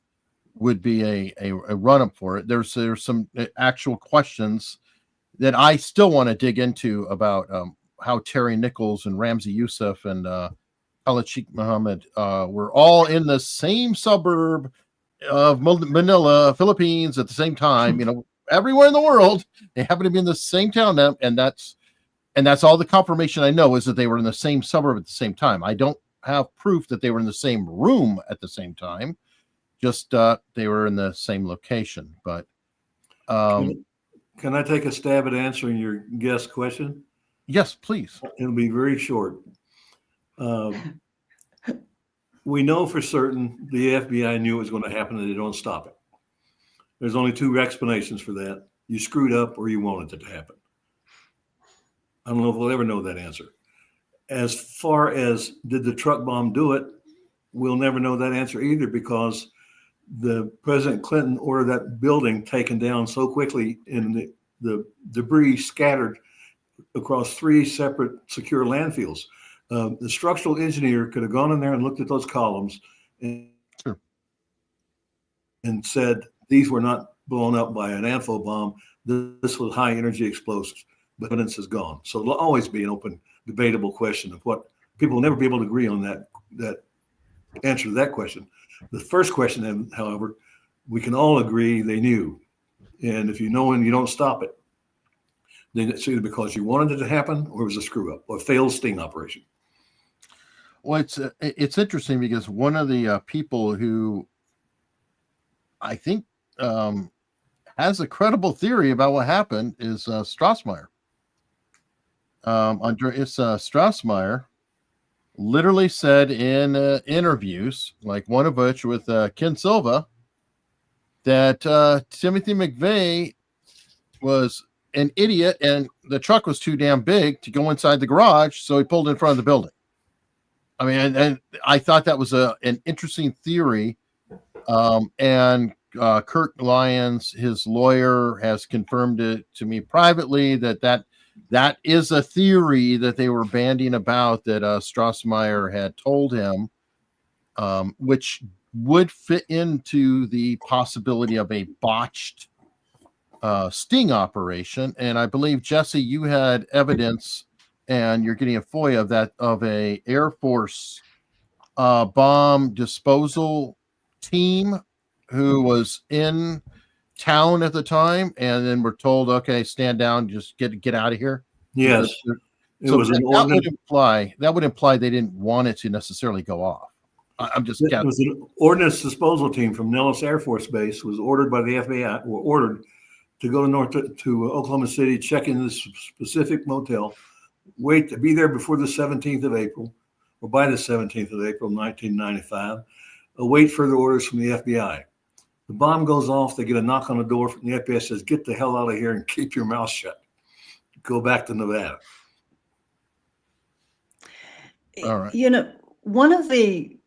would be a run-up for it. There's some actual questions that I still want to dig into about how Terry Nichols and Ramzi Youssef and Khalid Sheikh Mohammed were all in the same suburb of Manila, Philippines at the same time. Everywhere in the world, they happen to be in the same town now, and that's all the confirmation I know is that they were in the same suburb at the same time. I don't have proof that they were in the same room at the same time, just they were in the same location. But Can Can I take a stab at answering your guest question? Yes, please. It'll be very short. We know for certain the FBI knew it was going to happen and they don't stop it. There's only two explanations for that. You screwed up or you wanted it to happen. I don't know if we'll ever know that answer. As far as did the truck bomb do it, we'll never know that answer either, because the President Clinton ordered that building taken down so quickly and the debris scattered across 3 separate secure landfills. The structural engineer could have gone in there and looked at those columns and, Sure. and said, these were not blown up by an ANFO bomb. This was high energy explosives. But evidence is gone. So it'll always be an open, debatable question of what people will never be able to agree on that answer to that question. The first question, however, we can all agree they knew. And if you know and you don't stop it, then it's either because you wanted it to happen or it was a screw up or a failed sting operation. Well, it's interesting because one of the people who I think has a credible theory about what happened is Strassmeyer. Andreas Strassmeyer literally said in interviews, like one of which with Ken Silva, that Timothy McVeigh was an idiot and the truck was too damn big to go inside the garage, so he pulled in front of the building. I mean, and I thought that was an interesting theory. And Kurt Lyons, his lawyer, has confirmed it to me privately that is a theory that they were bandying about, that Strassmeyer had told him, which would fit into the possibility of a botched sting operation. And I believe, Jesse, you had evidence, and you're getting a FOIA of a Air Force bomb disposal team who was in town at the time, and then we're told, okay, stand down, just get out of here. Yes. It was an ordinance. That would imply they didn't want it to necessarily go off. I'm just It was an ordnance disposal team from Nellis Air Force Base, was ordered by the FBI, were ordered to go to Oklahoma City, check in this specific motel, wait to be there before the 17th of April, or by the 17th of April, 1995, await further orders from the FBI. The bomb goes off. They get a knock on the door from the FBI, says, get the hell out of here and keep your mouth shut. Go back to Nevada. All right. You know, one of the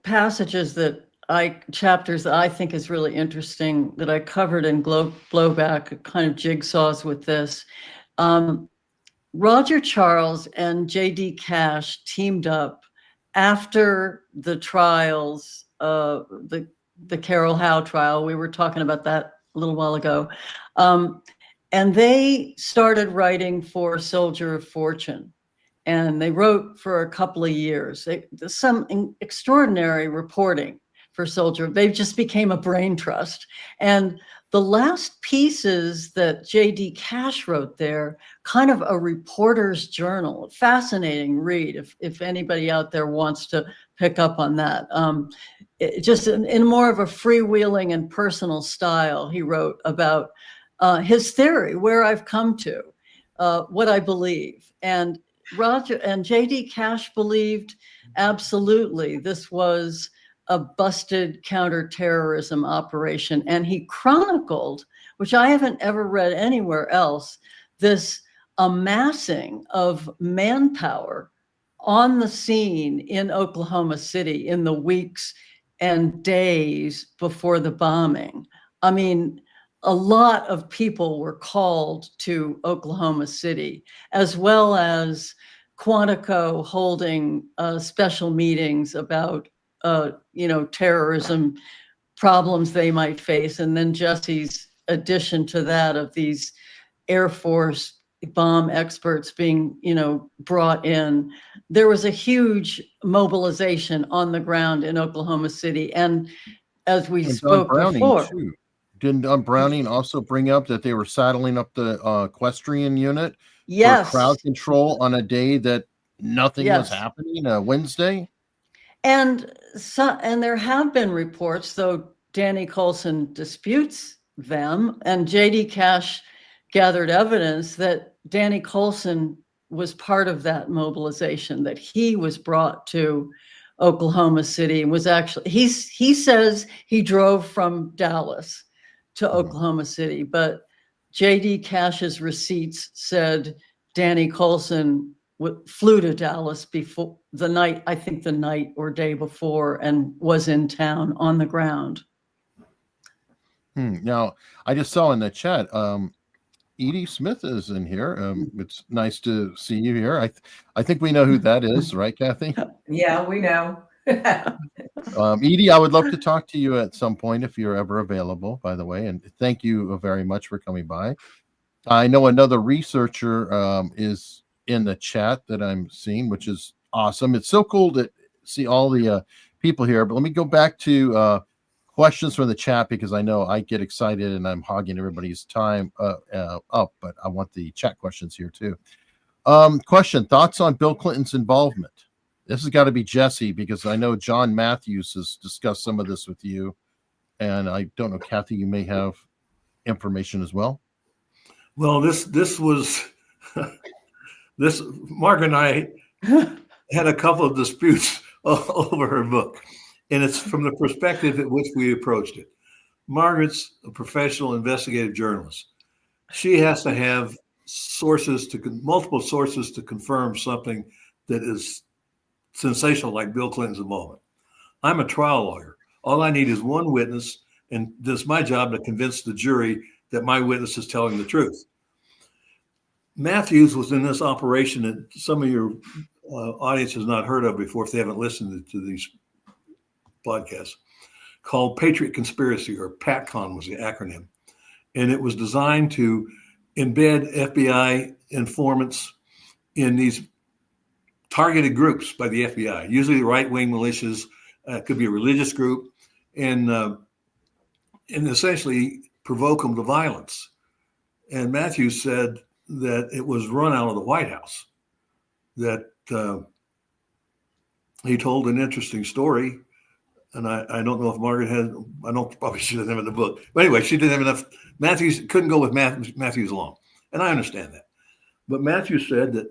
chapters that I think is really interesting that I covered in Blowback, kind of jigsaws with this. Roger Charles and J.D. Cash teamed up after the trials, the Carol Howe trial. We were talking about that a little while ago. And they started writing for Soldier of Fortune. And they wrote for a couple of years. Some extraordinary reporting for Soldier. They just became a brain trust. And the last pieces that J.D. Cash wrote there, kind of a reporter's journal, a fascinating read if anybody out there wants to pick up on that. Just in more of a freewheeling and personal style, he wrote about his theory, where I've come to, what I believe. And Roger and J.D. Cash believed absolutely this was a busted counterterrorism operation. And he chronicled, which I haven't ever read anywhere else, this amassing of manpower on the scene in Oklahoma City in the weeks and days before the bombing. I mean, a lot of people were called to Oklahoma City, as well as Quantico holding special meetings about, terrorism problems they might face. And then Jesse's addition to that of these Air Force bomb experts being, brought in. There was a huge mobilization on the ground in Oklahoma City. And as we spoke before. Too. Didn't Browning also bring up that they were saddling up the equestrian unit for crowd control on a day that nothing was happening, a Wednesday? And there have been reports, though Danny Coulson disputes them, and J.D. Cash gathered evidence that Danny Coulson was part of that mobilization, that he was brought to Oklahoma City and was actually, he says he drove from Dallas to Oklahoma City, but J.D. Cash's receipts said Danny Coulson flew to Dallas before the night or day before, and was in town on the ground. Now, I just saw in the chat, Edie Smith is in here. It's nice to see you here. I think we know who that is, right, Kathy? Yeah, we know. Edie, I would love to talk to you at some point if you're ever available, by the way. And thank you very much for coming by. I know another researcher is in the chat that I'm seeing, which is awesome. It's so cool to see all the people here. But let me go back to questions from the chat, because I know I get excited and I'm hogging everybody's time up, but I want the chat questions here too. Question: thoughts on Bill Clinton's involvement? This has got to be Jesse, because I know John Matthews has discussed some of this with you, and I don't know, Kathy, you may have information as well. Well, this was this. Margaret and I had a couple of disputes over her book, and it's from the perspective at which we approached it. Margaret's a professional investigative journalist. She has to have multiple sources to confirm something that is sensational, like Bill Clinton's involvement. I'm a trial lawyer. All I need is one witness, and it's my job to convince the jury that my witness is telling the truth. Matthews was in this operation that some of your audience has not heard of before if they haven't listened to these podcasts, called Patriot Conspiracy, or PATCON was the acronym. And it was designed to embed FBI informants in these targeted groups by the FBI, usually right-wing militias, could be a religious group, and essentially provoke them to violence. And Matthews said that it was run out of the White House, that he told an interesting story. And I don't know if Margaret had, probably she doesn't have it in the book. But anyway, she didn't have enough. Matthews couldn't go with Matthews along. And I understand that. But Matthews said that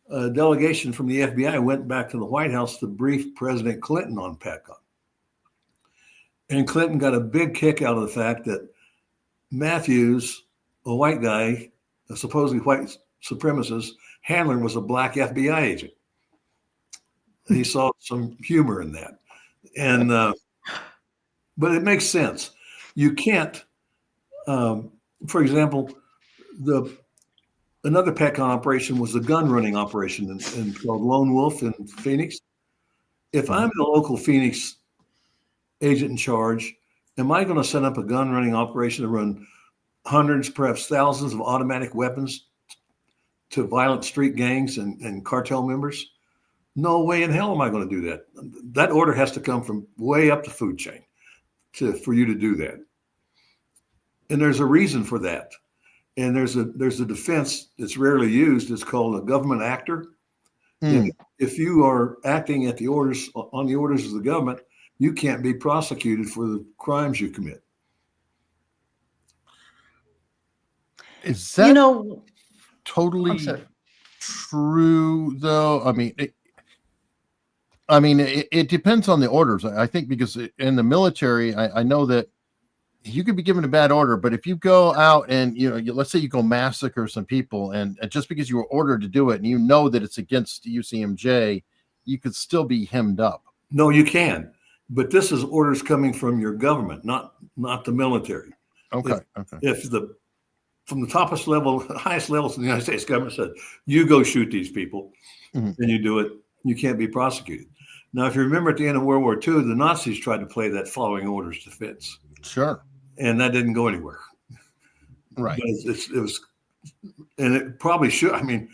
a delegation from the FBI went back to the White House to brief President Clinton on PATCON. And Clinton got a big kick out of the fact that Matthews, a white guy, a supposedly white supremacist, handler, was a black FBI agent. And he saw some humor in that. And but it makes sense. You can't, for example, another PATCON operation was the gun running operation called Lone Wolf in Phoenix. If I'm the local Phoenix agent in charge, am I going to set up a gun running operation to run hundreds, perhaps thousands of automatic weapons to violent street gangs and cartel members? No way in hell am I going to do that. That order has to come from way up the food chain for you to do that. And there's a reason for that. And there's a defense that's rarely used. It's called a government actor. If you are acting on the orders of the government, you can't be prosecuted for the crimes you commit. Is that totally true, though? I mean, it depends on the orders. I think because in the military, I know that you could be given a bad order, but if you go out and let's say you go massacre some people, and just because you were ordered to do it, and you know that it's against UCMJ, you could still be hemmed up. No, you can, but this is orders coming from your government, not the military. Okay. If from the highest levels in the United States government said, you go shoot these people, and you do it, you can't be prosecuted. Now, if you remember at the end of World War II, the Nazis tried to play that following orders defense. Sure. And that didn't go anywhere. Right. But it was, and it probably should. I mean,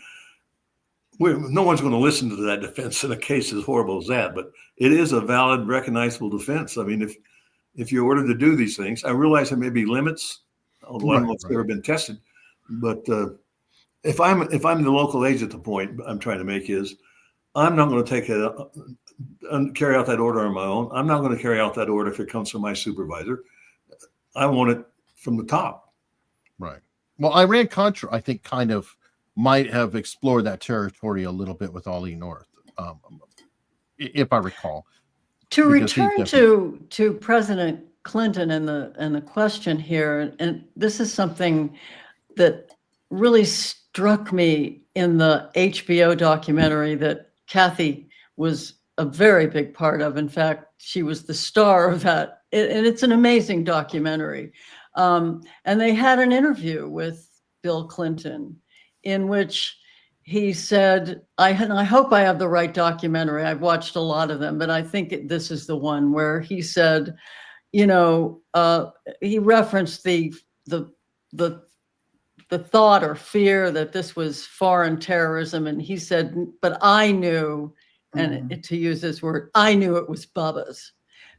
no one's going to listen to that defense in a case as horrible as that, but it is a valid, recognizable defense. I mean, if you're ordered to do these things, I realize there may be limits, although I don't know if it's ever been tested. But if I'm the local agent, the point I'm trying to make is, I'm not going to take it and carry out that order on my own. I'm not going to carry out that order if it comes from my supervisor. I want it from the top. Right. well, Iran-Contra, I think, kind of might have explored that territory a little bit with Ollie North, if I recall. To Because he return to President Clinton and the question here, and this is something that really struck me in the HBO documentary that Kathy was a very big part of. In fact, she was the star of that, and it's an amazing documentary. And they had an interview with Bill Clinton in which he said, I hope I have the right documentary. I've watched a lot of them, but I think this is the one where he said, he referenced the thought or fear that this was foreign terrorism. And he said, but I knew, and to use this word, I knew it was Bubba's,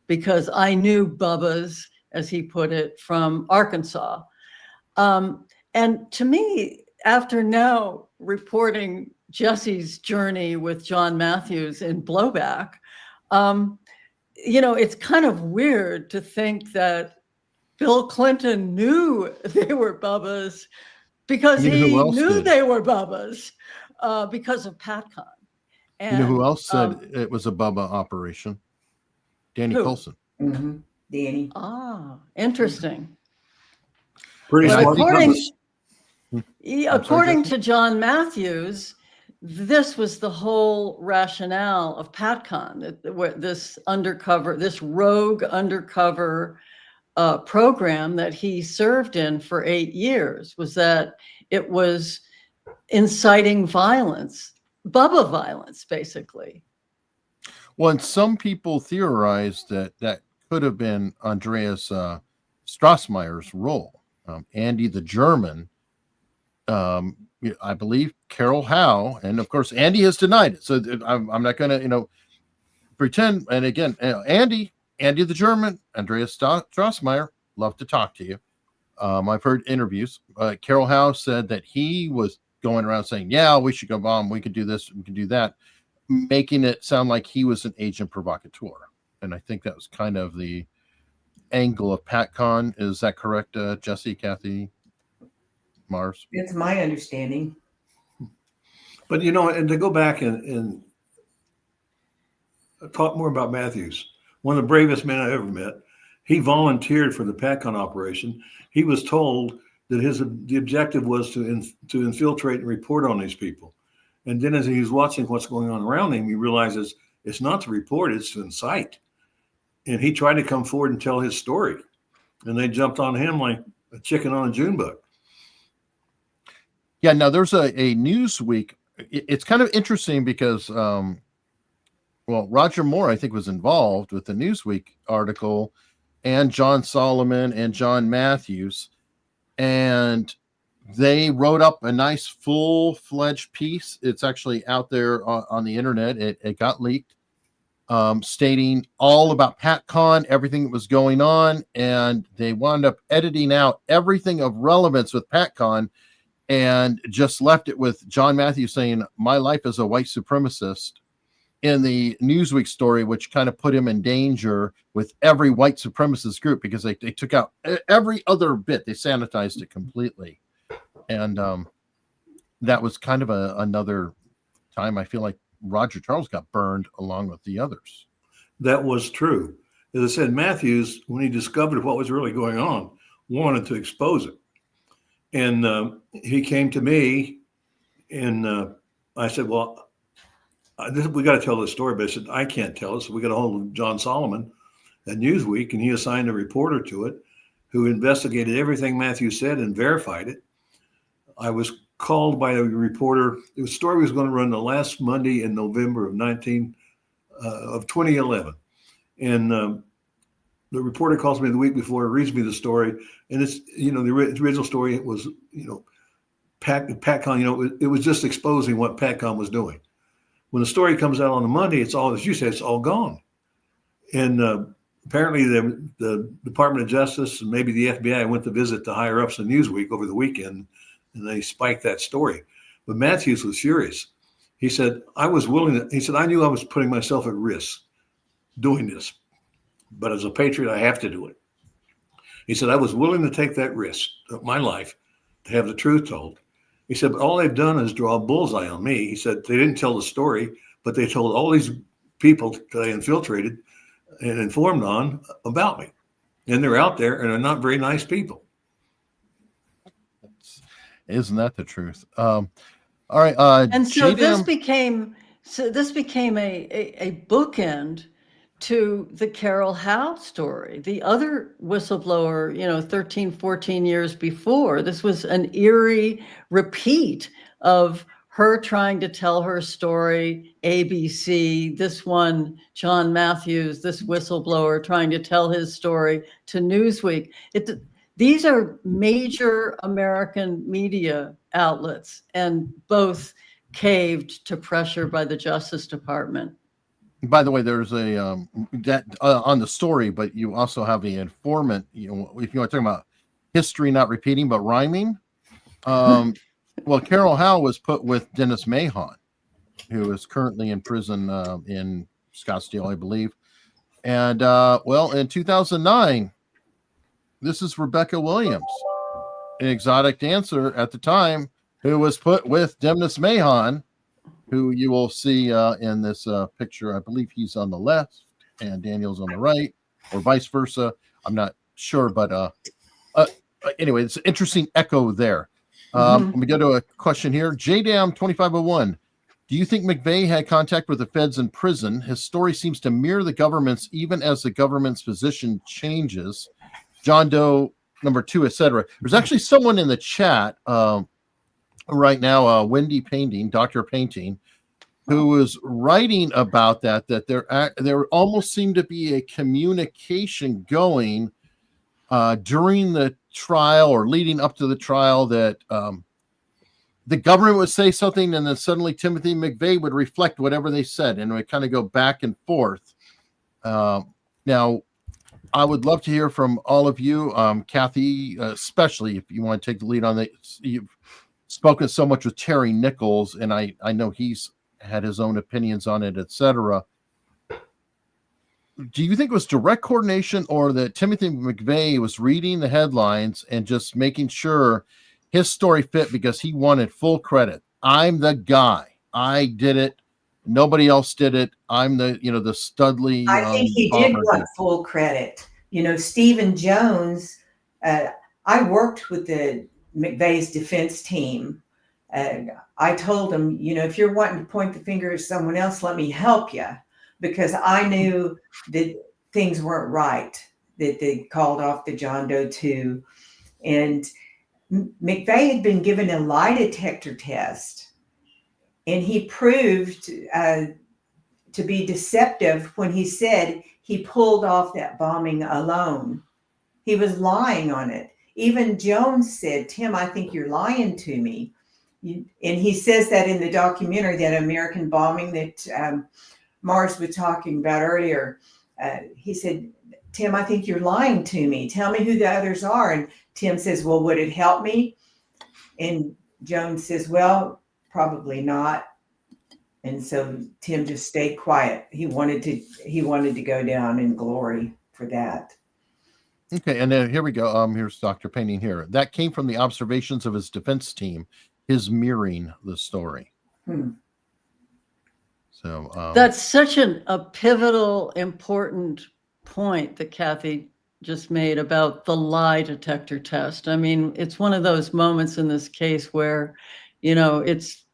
because I knew Bubba's, as he put it, from Arkansas. And to me, after now reporting Jesse's journey with John Matthews in Blowback, it's kind of weird to think that Bill Clinton knew they were Bubba's because he knew they were Bubba's because of PatCon. And, you know who else said it was a Bubba operation? Danny Coulson. Mm-hmm. Danny. Interesting. Pretty But smart. according to John Matthews, this was the whole rationale of PatCon, this rogue undercover program that he served in for 8 years, was that it was inciting violence, Bubba violence, basically. Well, and some people theorized that could have been Andreas Strassmeyer's role. Andy the German, I believe Carol Howe, and of course Andy has denied it. So I'm not going to pretend. And again, Andy the German, Andreas Strassmeyer, love to talk to you. I've heard interviews. Carol Howe said that he was going around saying, yeah, we should go bomb. We could do this. We could do that, making it sound like he was an agent provocateur. And I think that was kind of the angle of PatCon. Is that correct, Jesse, Kathy, Mars? It's my understanding. But, and to go back and talk more about Matthews, one of the bravest men I ever met, he volunteered for the PatCon operation. He was told that the objective was to infiltrate and report on these people. And then as he was watching what's going on around him, he realizes it's not to report, it's to incite. And he tried to come forward and tell his story. And they jumped on him like a chicken on a June bug. Yeah, now there's a Newsweek. It's kind of interesting because, Roger Moore, I think, was involved with the Newsweek article, and John Solomon and John Matthews. And they wrote up a nice full-fledged piece. It's actually out there on the internet. It got leaked, stating all about PatCon, everything that was going on. And they wound up editing out everything of relevance with PatCon and just left it with John Matthews saying, my life as a white supremacist, in the Newsweek story, which kind of put him in danger with every white supremacist group because they took out every other bit. They sanitized it completely. And that was kind of another time I feel like Roger Charles got burned along with the others. That was true. As I said, Matthews, when he discovered what was really going on, wanted to expose it. And he came to me and I said, well, we got to tell this story. But I said, I can't tell it. So we got a hold of John Solomon at Newsweek, and he assigned a reporter to it who investigated everything Matthews said and verified it. I was called by a reporter. The story was going to run the last Monday in November of 2011. And the reporter calls me the week before, reads me the story. And it's, the original story, it was, PatCon, it was just exposing what PatCon was doing. When the story comes out on the Monday, it's all, as you said, it's all gone. And apparently the Department of Justice and maybe the FBI went to visit the higher ups of Newsweek over the weekend, and they spiked that story. But Matthews was furious. He said, I knew I was putting myself at risk doing this, but as a patriot, I have to do it. He said, I was willing to take that risk of my life to have the truth told. He said, but all they've done is draw a bullseye on me. He said, they didn't tell the story, but they told all these people that I infiltrated and informed on about me. And they're out there and they're not very nice people. Isn't that the truth? All right. And so this JDM became a bookend to the Carol Howe story, the other whistleblower, 13, 14 years before. This was an eerie repeat of her trying to tell her story, ABC, this one, John Matthews, this whistleblower trying to tell his story to Newsweek. These are major American media outlets, and both caved to pressure by the Justice Department. By the way, there's a that on the story, but you also have the informant. If you want to talk about history not repeating but rhyming, well, Carol Howe was put with Dennis Mahon, who is currently in prison in Scottsdale, I believe. And well, in 2009, this is Rebecca Williams, an exotic dancer at the time, who was put with Dennis Mahon, who you will see in this picture. I believe he's on the left and Daniel's on the right, or vice versa. I'm not sure, but anyway, it's an interesting echo there. Let me go to a question here. JDAM 2501. Do you think McVeigh had contact with the feds in prison? His story seems to mirror the government's, even as the government's position changes. John Doe number 2, etc. There's actually someone in the chat right now, Wendy Painting, Dr. Painting, who was writing about that there almost seemed to be a communication going during the trial or leading up to the trial that the government would say something and then suddenly Timothy McVeigh would reflect whatever they said, and it would kind of go back and forth. Now, I would love to hear from all of you, Kathy, especially if you want to take the lead on that. You've spoken so much with Terry Nichols, and I know he's had his own opinions on it, etc. Do you think it was direct coordination, or that Timothy McVeigh was reading the headlines and just making sure his story fit because he wanted full credit? I'm the guy. I did it. Nobody else did it. I'm the Studley. I think he did want full credit. Stephen Jones, I worked with the McVeigh's defense team. I told him, if you're wanting to point the finger at someone else, let me help you, because I knew that things weren't right, that they called off the John Doe 2. And McVeigh had been given a lie detector test, and he proved to be deceptive when he said he pulled off that bombing alone. He was lying on it. Even Jones said, Tim, I think you're lying to me. And he says that in the documentary, that American bombing that Mars was talking about earlier. He said, Tim, I think you're lying to me. Tell me who the others are. And Tim says, well, would it help me? And Jones says, well, probably not. And so Tim just stayed quiet. He wanted to go down in glory for that. Okay, and then here we go. Here's Dr. Painting here. That came from the observations of his defense team, his mirroring the story. So that's such a pivotal, important point that Kathy just made about the lie detector test. I mean, it's one of those moments in this case where, it's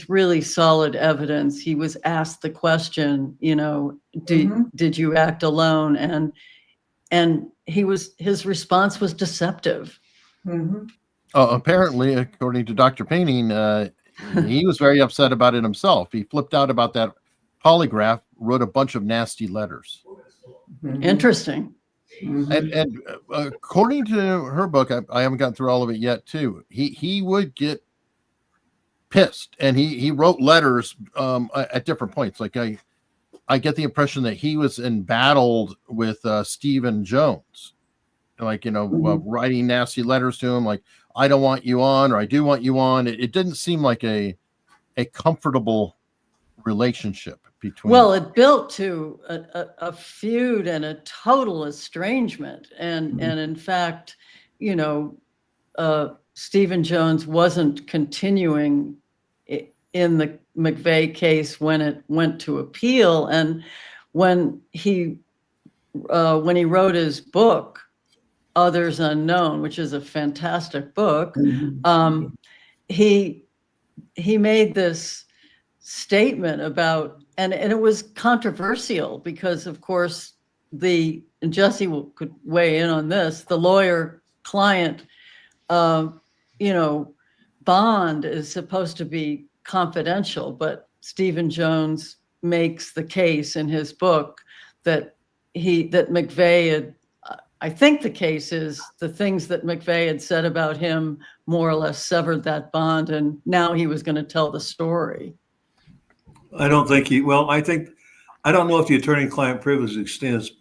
really solid evidence. He was asked the question, did you act alone? And his response was deceptive. Apparently, according to Dr. Painting, he was very upset about it himself. He flipped out about that polygraph, wrote a bunch of nasty letters. Interesting. And according to her book, I haven't gotten through all of it yet too. He would get pissed, and he wrote letters at different points. Like I get the impression that he was embattled with Stephen Jones, like writing nasty letters to him, like I don't want you on, or I do want you on. It didn't seem like a comfortable relationship between. Well, it built to a feud and a total estrangement, and in fact, Stephen Jones wasn't continuing in the McVeigh case when it went to appeal. And when he wrote his book, Others Unknown, which is a fantastic book, he made this statement about, and it was controversial because, of course, and Jesse could weigh in on this, the lawyer-client, bond is supposed to be confidential, but Stephen Jones makes the case in his book that McVeigh had, I think the case is the things that McVeigh had said about him more or less severed that bond, and now he was going to tell the story. I don't think I don't know if the attorney-client privilege extends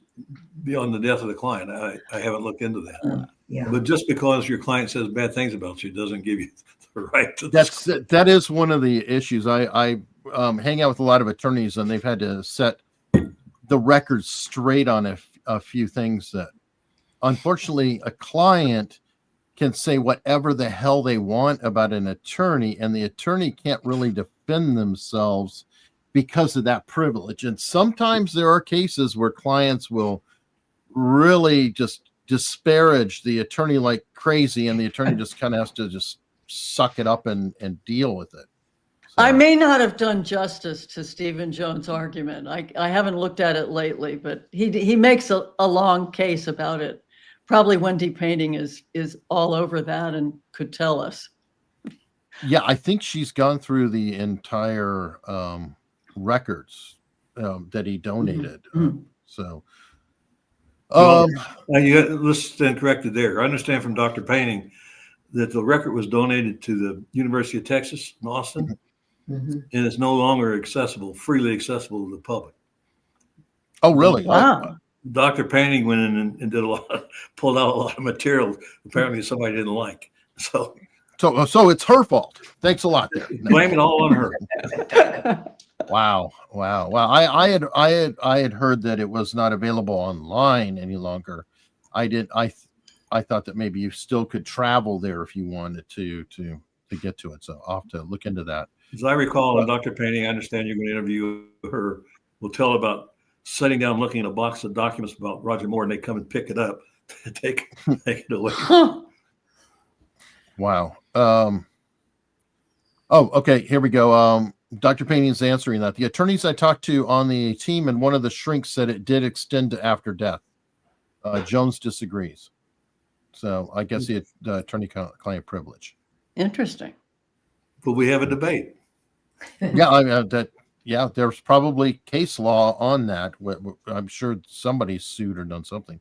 beyond the death of the client. I haven't looked into that. Yeah. But just because your client says bad things about you doesn't give you the right to. That is one of the issues. I hang out with a lot of attorneys, and they've had to set the record straight on a few things that, unfortunately, a client can say whatever the hell they want about an attorney, and the attorney can't really defend themselves because of that privilege. And sometimes there are cases where clients will really just disparage the attorney like crazy, and the attorney just kind of has to just suck it up and deal with it. So, I may not have done justice to Stephen Jones' argument. I haven't looked at it lately, but he makes a long case about it. Probably Wendy Painting is all over that and could tell us. yeah, I think she's gone through the entire records that he donated. Let's stand corrected there. I understand from Dr. Painting that the record was donated to the University of Texas in Austin, and it's no longer freely accessible to the public. Oh, really? Wow. Dr. Painting went in and did pulled out a lot of material apparently somebody didn't like. So it's her fault. Thanks a lot there. Blame it all on her. Wow. I had heard that it was not available online any longer. I thought that maybe you still could travel there if you wanted to get to it. So I'll have to look into that. As I recall, and Dr. Painting, I understand you're going to interview her, will tell about sitting down looking at a box of documents about Roger Moore, and they come and pick it up and take it away. Wow. Okay. Here we go. Dr. Painting's answering that. The attorneys I talked to on the team and one of the shrinks said it did extend to after death. Jones disagrees. So I guess the attorney-client privilege. Interesting. But we have a debate. Yeah, there's probably case law on that. I'm sure somebody sued or done something.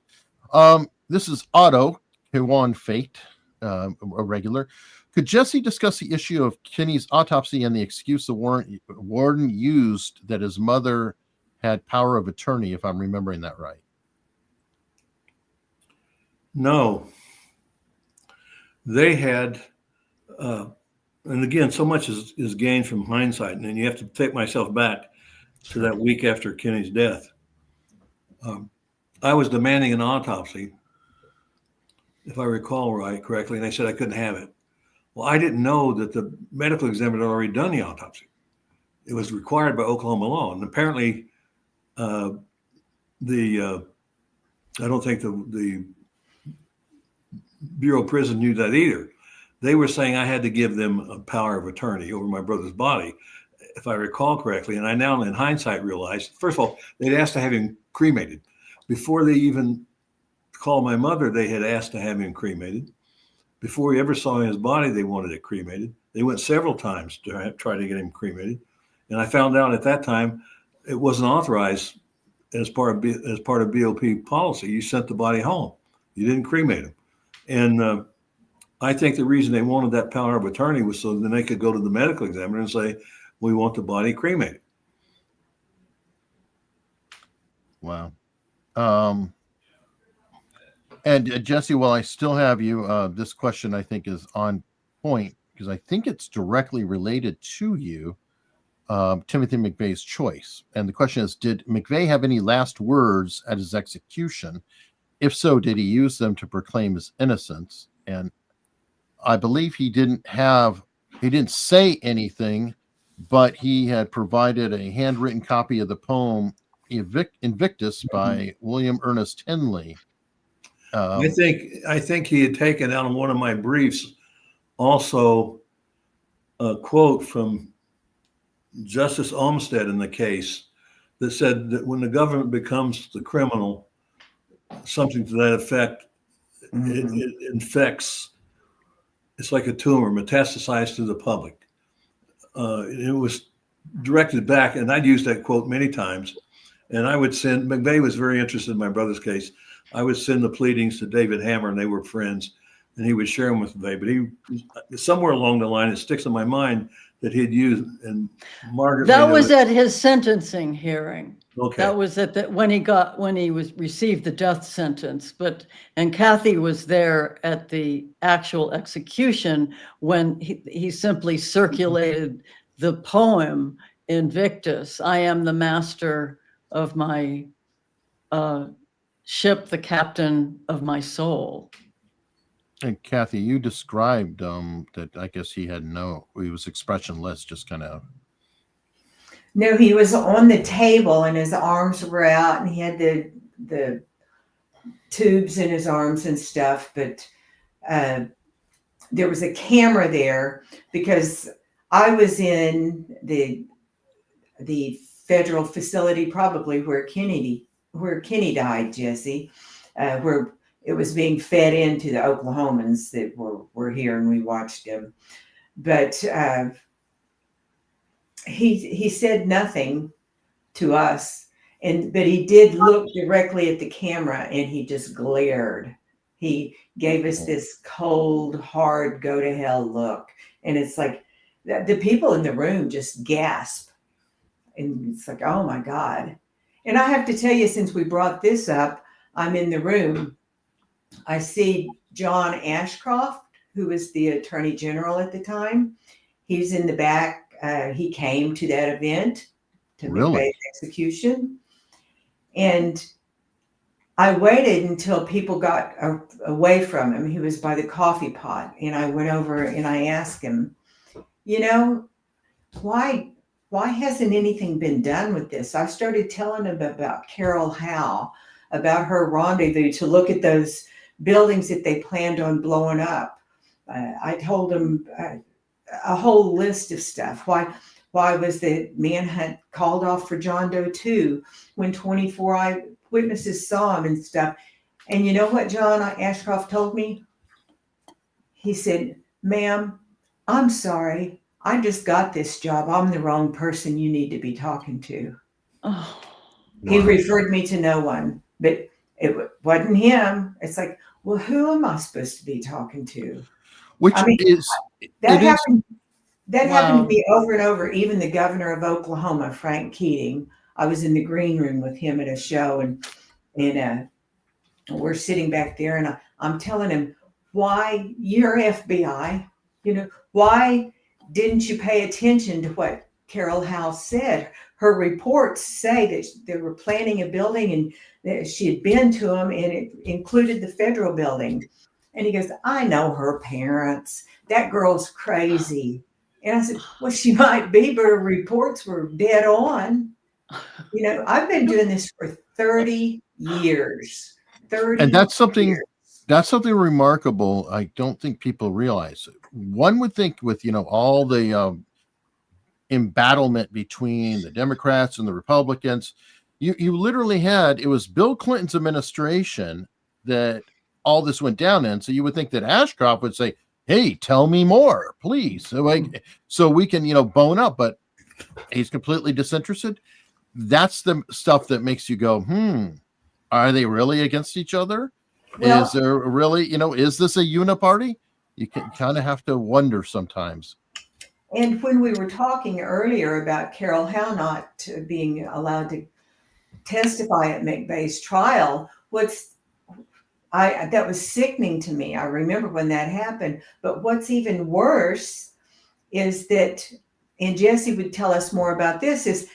This is Otto, who won Fate, a regular. Could Jesse discuss the issue of Kenny's autopsy and the excuse the warden used that his mother had power of attorney, if I'm remembering that right? No. They had, and again, so much is gained from hindsight, and then you have to take myself back to that week after Kenny's death. I was demanding an autopsy, if I recall correctly, and they said I couldn't have it. Well, I didn't know that the medical examiner had already done the autopsy. It was required by Oklahoma law, and apparently, I don't think the Bureau of Prison knew that either. They were saying I had to give them a power of attorney over my brother's body, if I recall correctly. And I now, in hindsight, realized, first of all, they'd asked to have him cremated. Before they even called my mother, they had asked to have him cremated. Before we ever saw his body, they wanted it cremated. They went several times to try to get him cremated. And I found out at that time it wasn't authorized as part of BOP policy. You sent the body home. You didn't cremate him. And I think the reason they wanted that power of attorney was so then they could go to the medical examiner and say, we want the body cremated. Wow. And Jesse, while I still have you, this question I think is on point because I think it's directly related to you, Timothy McVeigh's choice. And the question is, did McVeigh have any last words at his execution? If so, did he use them to proclaim his innocence? And I believe he didn't say anything, but he had provided a handwritten copy of the poem Invictus by William Ernest Henley. I think he had taken out of one of my briefs also a quote from Justice Olmsted in the case that said that when the government becomes the criminal, something to that effect, it infects. It's like a tumor, metastasized to the public. It was directed back, and I'd used that quote many times. And I would send, McVeigh was very interested in my brother's case. I would send the pleadings to David Hammer, and they were friends, and he would share them with McVeigh. But somewhere along the line, it sticks in my mind that he'd used, and Margaret. That was at his sentencing hearing. Okay. That was when he received the death sentence. And Kathy was there at the actual execution when he simply circulated the poem Invictus. I am the master of my ship, the captain of my soul. And Kathy, you described that I guess he was expressionless, just kind of. No, he was on the table and his arms were out and he had the tubes in his arms and stuff. But there was a camera there because I was in the federal facility, probably where Kenny died, Jesse, where it was being fed into the Oklahomans that were here, and we watched him. But he said nothing to us, but he did look directly at the camera, and he just glared. He gave us this cold, hard, go to hell look, and it's like the people in the room just gasp, and it's like, oh my God. And I have to tell you, since we brought this up, I'm in the room. I see John Ashcroft, who was the Attorney General at the time. He's in the back. He came to that event, to McVeigh's execution. And I waited until people got away from him. He was by the coffee pot. And I went over and I asked him, why hasn't anything been done with this? I started telling him about Carol Howe, about her rendezvous to look at those buildings that they planned on blowing up. I told him a whole list of stuff. Why was the manhunt called off for John Doe 2 when 24 eyewitnesses saw him and stuff? And you know what John Ashcroft told me? He said, ma'am, I'm sorry. I just got this job. I'm the wrong person you need to be talking to. Oh. He referred me to no one, but it wasn't him. It's like, well, who am I supposed to be talking to? That happened to me over and over. Even the governor of Oklahoma, Frank Keating, I was in the green room with him at a show, and we're sitting back there, and I'm telling him, why, you're FBI, why didn't you pay attention to what Carol Howe said? Her reports say that they were planning a building and that she had been to them, and it included the federal building. And he goes, I know her parents. That girl's crazy. And I said, well, she might be, but her reports were dead on. I've been doing this for 30 years. And that's something remarkable. I don't think people realize. One would think with, all the embattlement between the Democrats and the Republicans, you literally it was Bill Clinton's administration that all this went down in. So you would think that Ashcroft would say, hey, tell me more, please. So we can, bone up, but he's completely disinterested. That's the stuff that makes you go, are they really against each other? Well, is there really, is this a uniparty? You can kind of have to wonder sometimes. And when we were talking earlier about Carol Howe not being allowed to testify at McVeigh's trial, that was sickening to me. I remember when that happened. But what's even worse is that, and Jesse would tell us more about this, is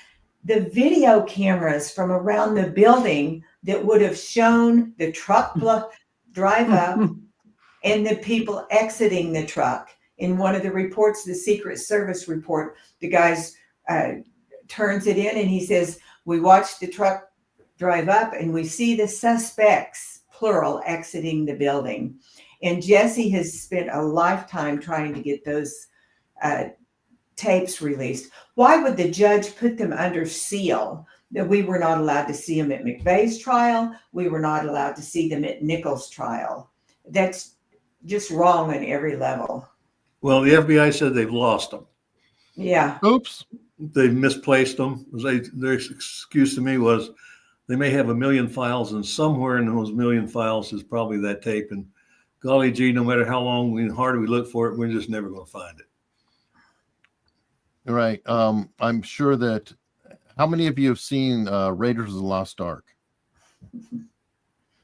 the video cameras from around the building that would have shown the truck drive up and the people exiting the truck. In one of the reports, the Secret Service report, the guy's turns it in and he says, we watched the truck drive up and we see the suspects, plural, exiting the building. And Jesse has spent a lifetime trying to get those tapes released. Why would the judge put them under seal? That we were not allowed to see them at McVeigh's trial. We were not allowed to see them at Nichols' trial. That's just wrong on every level. Well, the FBI said they've lost them. Yeah. Oops. They've misplaced them. Their excuse to me was they may have 1 million files, and somewhere in those 1 million files is probably that tape. And golly gee, no matter how long and hard we look for it, we're just never going to find it. Right. I'm sure that. How many of you have seen Raiders of the Lost Ark?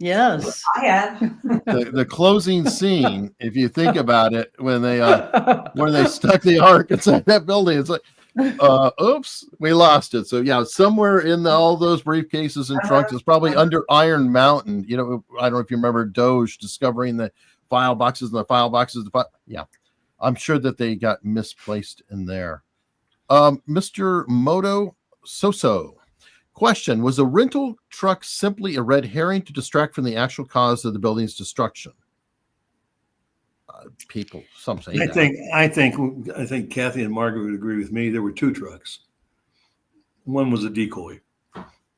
Yes. I have. The closing scene, if you think about it, when they stuck the ark inside that building, it's like, oops, we lost it. So yeah, somewhere in all those briefcases and trunks, it's probably under Iron Mountain. You know, I don't know if you remember Doge discovering the file boxes and the file boxes. Yeah, I'm sure that they got misplaced in there. Mr. Moto Soso. Question: was a rental truck simply a red herring to distract from the actual cause of the building's destruction? Some say. I think Kathy and Margaret would agree with me. There were 2 trucks. One was a decoy.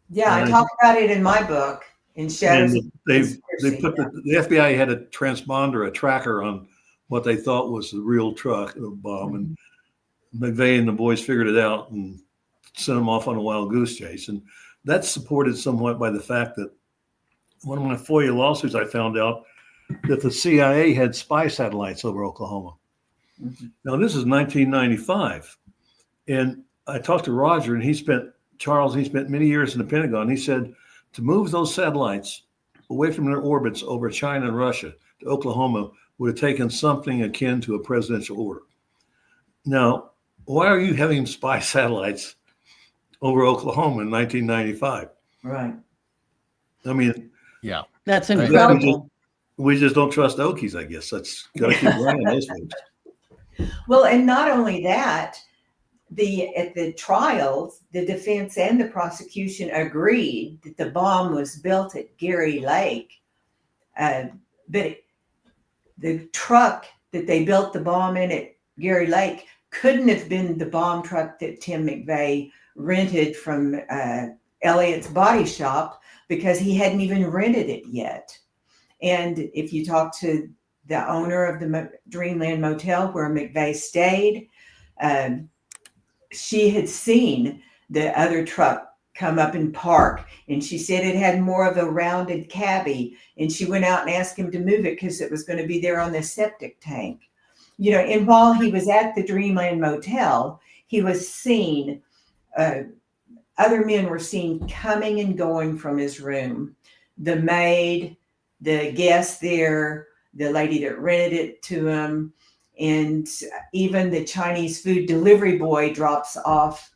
Yeah, I talked about it in my book in Shadows. And they put the FBI had a transponder, a tracker on what they thought was the real truck, the bomb, and McVeigh and the boys figured it out and sent them off on a wild goose chase. And that's supported somewhat by the fact that one of my FOIA lawsuits, I found out that the CIA had spy satellites over Oklahoma. Mm-hmm. Now, this is 1995. And I talked to Roger, and he spent many years in the Pentagon. He said to move those satellites away from their orbits over China and Russia to Oklahoma would have taken something akin to a presidential order. Now, why are you having spy satellites over Oklahoma in 1995? Right. I mean, yeah, that's incredible. We just don't trust Okies, I guess. That's got to keep running those folks. Well, and not only that, at the trials, the defense and the prosecution agreed that the bomb was built at Gary Lake. But the truck that they built the bomb in at Gary Lake couldn't have been the bomb truck that Tim McVeigh rented from Elliott's body shop, because he hadn't even rented it yet. And if you talk to the owner of the Dreamland Motel where McVeigh stayed, she had seen the other truck come up and park, and she said it had more of a rounded cabby, and she went out and asked him to move it because it was going to be there on the septic tank. You know, and while he was at the Dreamland Motel, he was seen, other men were seen coming and going from his room. The maid, the guest there, the lady that rented it to him, and even the Chinese food delivery boy drops off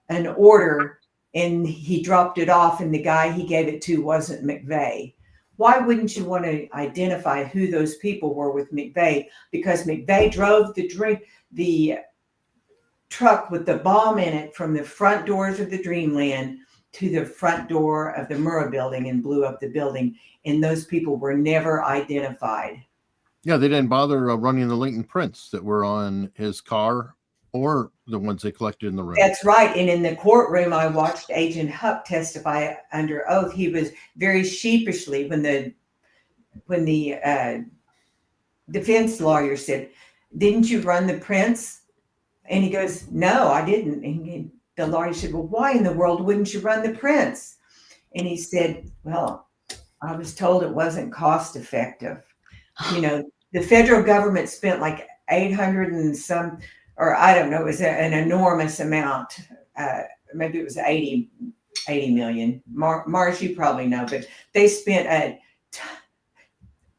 an order, and he dropped it off, and the guy he gave it to wasn't McVeigh. Why wouldn't you want to identify who those people were with McVeigh? Because McVeigh drove the truck with the bomb in it from the front doors of the Dreamland to the front door of the Murrah building and blew up the building. And those people were never identified. Yeah, they didn't bother running the Lincoln prints that were on his car or the ones they collected in the room. That's right. And in the courtroom, I watched Agent Hupp testify under oath. He was very sheepishly when the defense lawyer said, "Didn't you run the prints?" And he goes, "No, I didn't." And the lawyer said, "Well, why in the world wouldn't you run the prints?" And he said, "Well, I was told it wasn't cost effective. You know, the federal government spent like 800 and some, or I don't know, it was an enormous amount. Maybe it was 80 million. Mars, you probably know, but they spent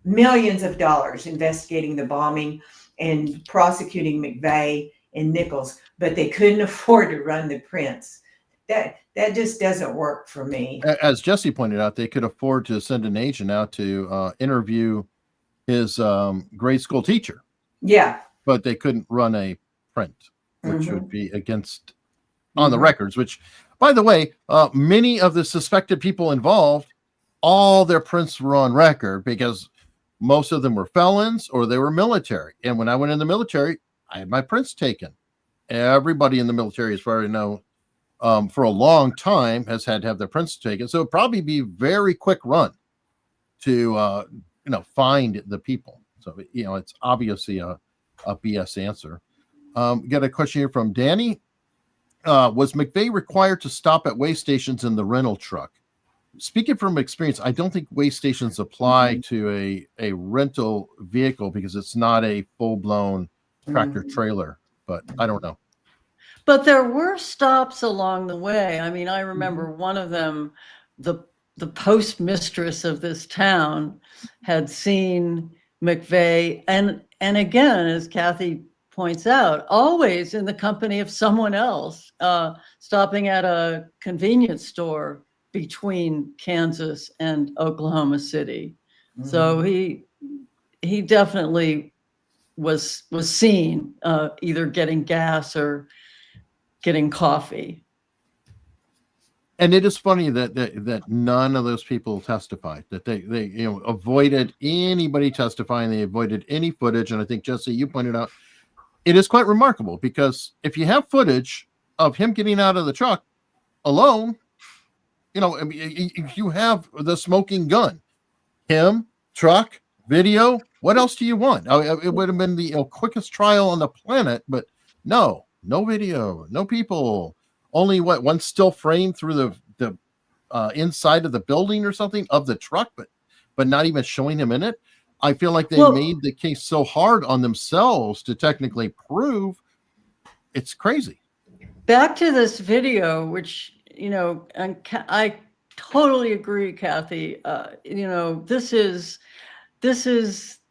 millions of dollars investigating the bombing and prosecuting McVeigh and Nichols, but they couldn't afford to run the prints. That just doesn't work for me." As Jesse pointed out, they could afford to send an agent out to interview his grade school teacher, Yeah. but they couldn't run a print, which Mhm. would be against on the records, which, by the way, many of the suspected people involved, all their prints were on record because most of them were felons or they were military. And when I went in the military, I had my prints taken. Everybody in the military, as far as I know, for a long time has had to have their prints taken. So it'd probably be a very quick run to, find the people. So, it's obviously a BS answer. Got a question here from Danny. Was McVeigh required to stop at way stations in the rental truck? Speaking from experience, I don't think way stations apply to a rental vehicle because it's not a full-blown tractor trailer, but I don't know. But there were stops along the way. I mean, I remember one of them, the postmistress of this town had seen McVeigh, and again, as Kathy points out, always in the company of someone else, stopping at a convenience store between Kansas and Oklahoma City. So he definitely was seen either getting gas or getting coffee. And it is funny that none of those people testified, that they avoided anybody testifying. They avoided any footage. And I think, Jesse, you pointed out, it is quite remarkable because if you have footage of him getting out of the truck alone, if you have the smoking gun, him, truck, video, what else do you want? It would have been the quickest trial on the planet, but no video, no people, only one still frame through the inside of the building or something of the truck, but not even showing him in it. I feel like they made the case so hard on themselves to technically prove. It's crazy. Back to this video, which, and I totally agree, Kathy. This is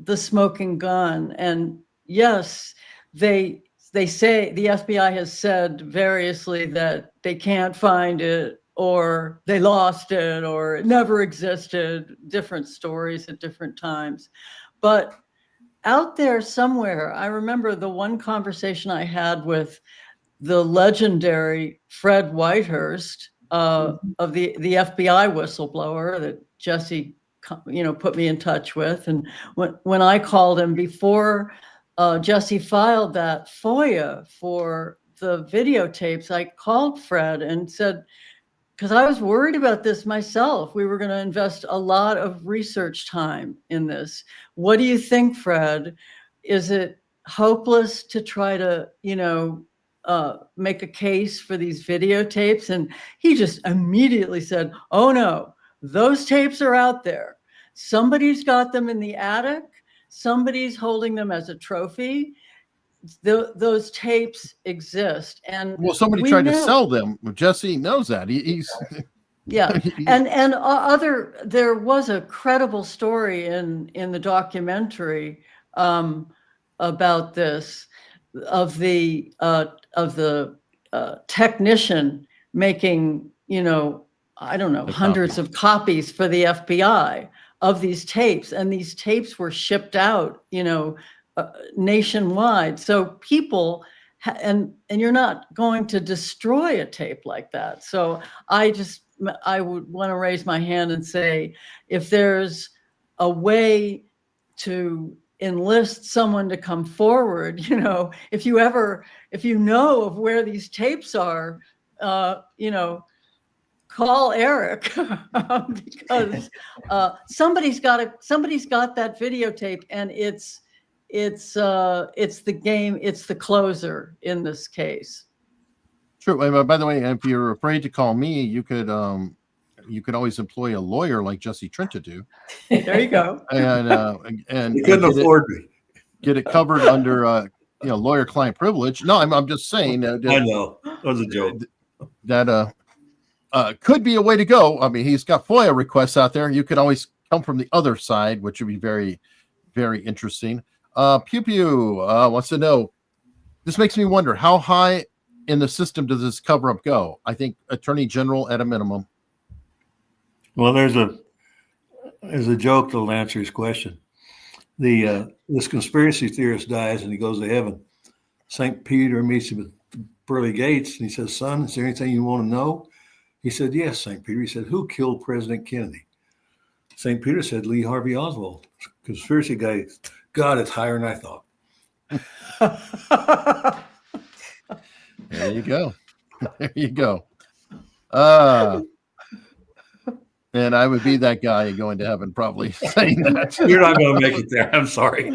the smoking gun. And yes, they say, the FBI has said variously that they can't find it, or they lost it, or it never existed, different stories at different times. But out there somewhere, I remember the one conversation I had with the legendary Fred Whitehurst of the FBI whistleblower that Jesse, put me in touch with. And when I called him before Jesse filed that FOIA for the videotapes, I called Fred and said, because I was worried about this myself, we were going to invest a lot of research time in this. What do you think, Fred? Is it hopeless to try to, make a case for these videotapes? And he just immediately said, oh no, those tapes are out there. Somebody's got them in the attic. Somebody's holding them as a trophy. Those tapes exist. And somebody tried to sell them. Jesse knows that. He's yeah. And there was a credible story in the documentary about this, of the technician making, I don't know, hundreds of copies for the FBI of these tapes, and these tapes were shipped out, nationwide. So people, and you're not going to destroy a tape like that. So I would want to raise my hand and say, if there's a way to enlist someone to come forward, if you know of where these tapes are, call Eric because somebody's got that videotape, and it's the game, it's the closer in this case. True. By the way, if you're afraid to call me, you could always employ a lawyer like Jesse Trentadue. There you go. And you couldn't afford me. Get it covered under lawyer-client privilege. No, I'm just saying. I know, that was a joke. That could be a way to go. I mean, he's got FOIA requests out there. You could always come from the other side, which would be very, very interesting. Pew Pew wants to know, this makes me wonder, how high in the system does this cover-up go? I think Attorney General at a minimum. Well, there's a joke that'll answer his question. this conspiracy theorist dies and he goes to heaven. St. Peter meets him at the pearly gates and he says, "Son, is there anything you want to know?" He said, "Yes, St. Peter." He said, "Who killed President Kennedy?" St. Peter said, "Lee Harvey Oswald." Conspiracy guy, "God, it's higher than I thought." There you go. There you go. And I would be that guy going to heaven probably saying that. You're not going to make it there. I'm sorry.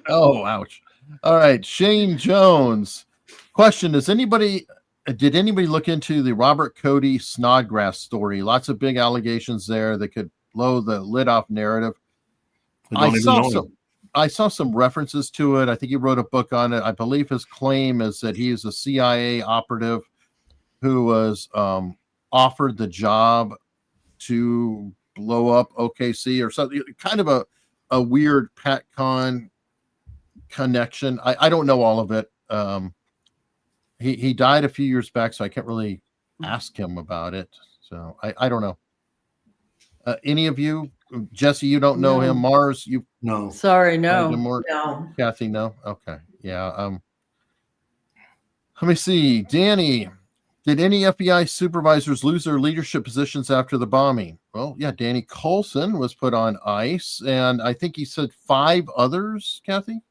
Oh, ouch. All right. Shane Jones. Question. Did anybody look into the Robert Cody Snodgrass story? Lots of big allegations there that could blow the lid off narrative. I saw some references to it. I think he wrote a book on it. I believe his claim is that he is a CIA operative who was offered the job to blow up OKC or something, kind of a weird PatCon connection. I don't know all of it. He died a few years back, so I can't really ask him about it. So I don't know. Any of you, Jesse, you don't know him. Mars, you No. Sorry, no. No. Kathy, no. Okay, yeah. Let me see, Danny. Did any FBI supervisors lose their leadership positions after the bombing? Well, yeah, Danny Coulson was put on ice, and I think he said 5 others, Kathy?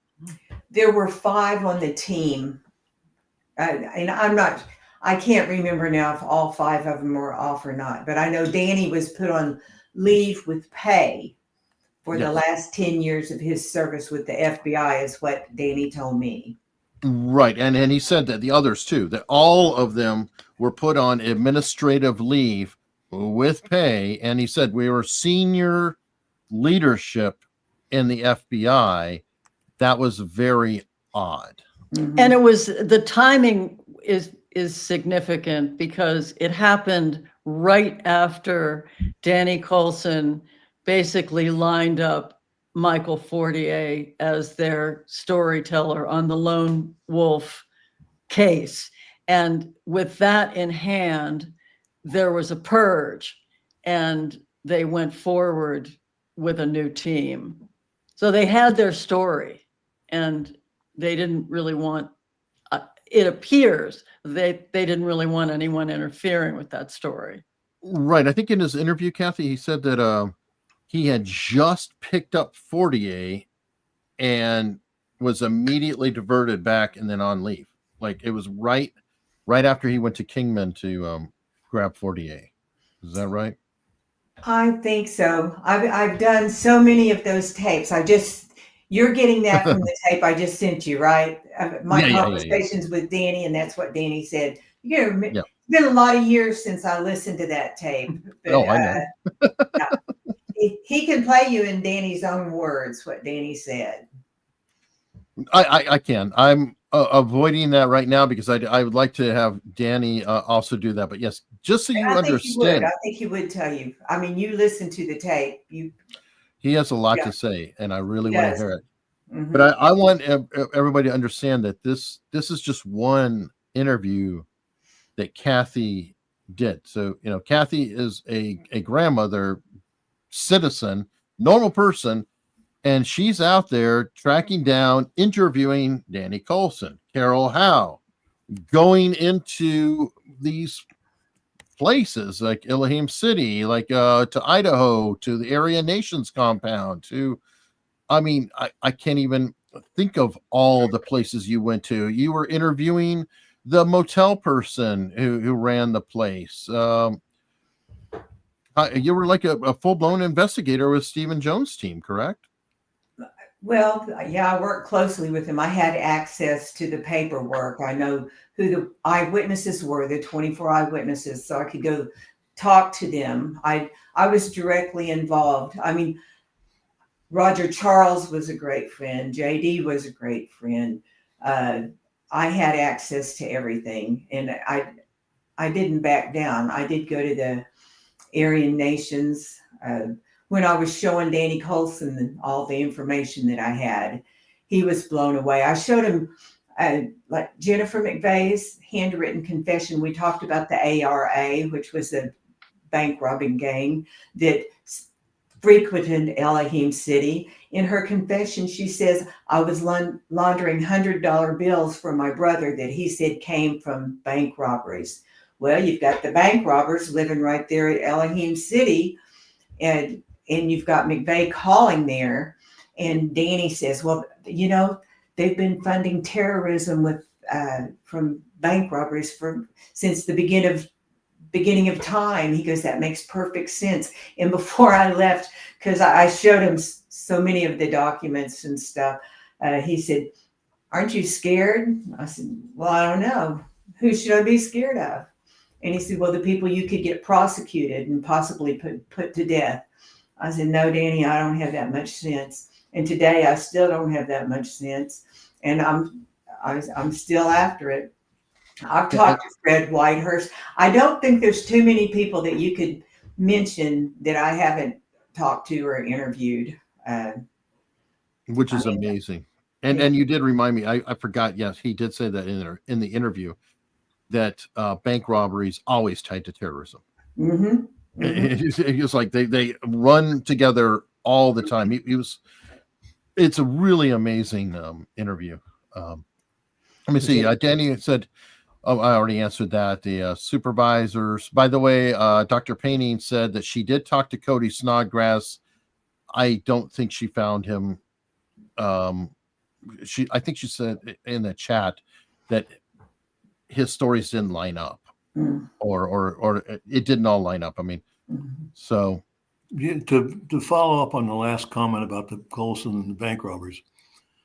There were 5 on the team. And I can't remember now if all 5 of them were off or not, but I know Danny was put on leave with pay for the last 10 years of his service with the FBI, is what Danny told me. Right. And he said that the others too, that all of them were put on administrative leave with pay. And he said we were senior leadership in the FBI. That was very odd. Mm-hmm. And it was, the timing is significant because it happened right after Danny Coulson basically lined up Michael Fortier as their storyteller on the Lone Wolf case. And with that in hand, there was a purge and they went forward with a new team. So they had their story and they didn't really want, it appears they didn't really want anyone interfering with that story. Right. I think in his interview, Kathy, he said that he had just picked up Fortier and was immediately diverted back and then on leave. Like it was right after he went to Kingman to grab Fortier. Is that right? I think so. I've done so many of those tapes. You're getting that from the tape I just sent you, right? My conversations with Danny, and that's what Danny said. It's been a lot of years since I listened to that tape. But, I know. he can play you in Danny's own words what Danny said. I can. I'm avoiding that right now because I would like to have Danny also do that. But yes, just so you understand. I think he would tell you. I mean, you listen to the tape. He has a lot to say, and I really want to hear it. Mm-hmm. But I want everybody to understand that this is just one interview that Kathy did. So, Kathy is a grandmother, citizen, normal person, and she's out there tracking down, interviewing Danny Coulson, Carol Howe, going into these places like Elohim City, like to Idaho, to the Aryan Nations compound, I can't even think of all the places you went to. You were interviewing the motel person who ran the place. You were like a full-blown investigator with Stephen Jones' team, correct? Well, yeah, I worked closely with him. I had access to the paperwork. I know who the eyewitnesses were, the 24 eyewitnesses, so I could go talk to them. I was directly involved. I mean, Roger Charles was a great friend. JD was a great friend. I had access to everything, and I didn't back down. I did go to the Aryan Nations. When I was showing Danny Coulson all the information that I had, he was blown away. I showed him like Jennifer McVeigh's handwritten confession. We talked about the ARA, which was a bank robbing gang that frequented Elohim City. In her confession, she says, I was laundering $100 bills for my brother that he said came from bank robberies. Well, you've got the bank robbers living right there at Elohim City, and you've got McVeigh calling there. And Danny says, well, you know, they've been funding terrorism with from bank robberies since the beginning of time. He goes, that makes perfect sense. And before I left, because I showed him so many of the documents and stuff, he said, aren't you scared? I said, well, I don't know. Who should I be scared of? And he said, well, the people you could get prosecuted and possibly put to death. I said, no, Danny, I don't have that much sense. And today I still don't have that much sense. And I'm still after it. I've talked to Fred Whitehurst. I don't think there's too many people that you could mention that I haven't talked to or interviewed. Which is amazing. And you did remind me, I forgot, yes, he did say that in the interview, that bank robberies always tied to terrorism. Mm-hmm. Mm-hmm. He was like, they run together all the time. It's a really amazing interview. Let me see. Danny said, oh, I already answered that. The supervisors, by the way, Dr. Painting said that she did talk to Cody Snodgrass. I don't think she found him. I think she said in the chat that his stories didn't line up, or it didn't all line up. I mean, so yeah, to follow up on the last comment about the Colson and the bank robbers,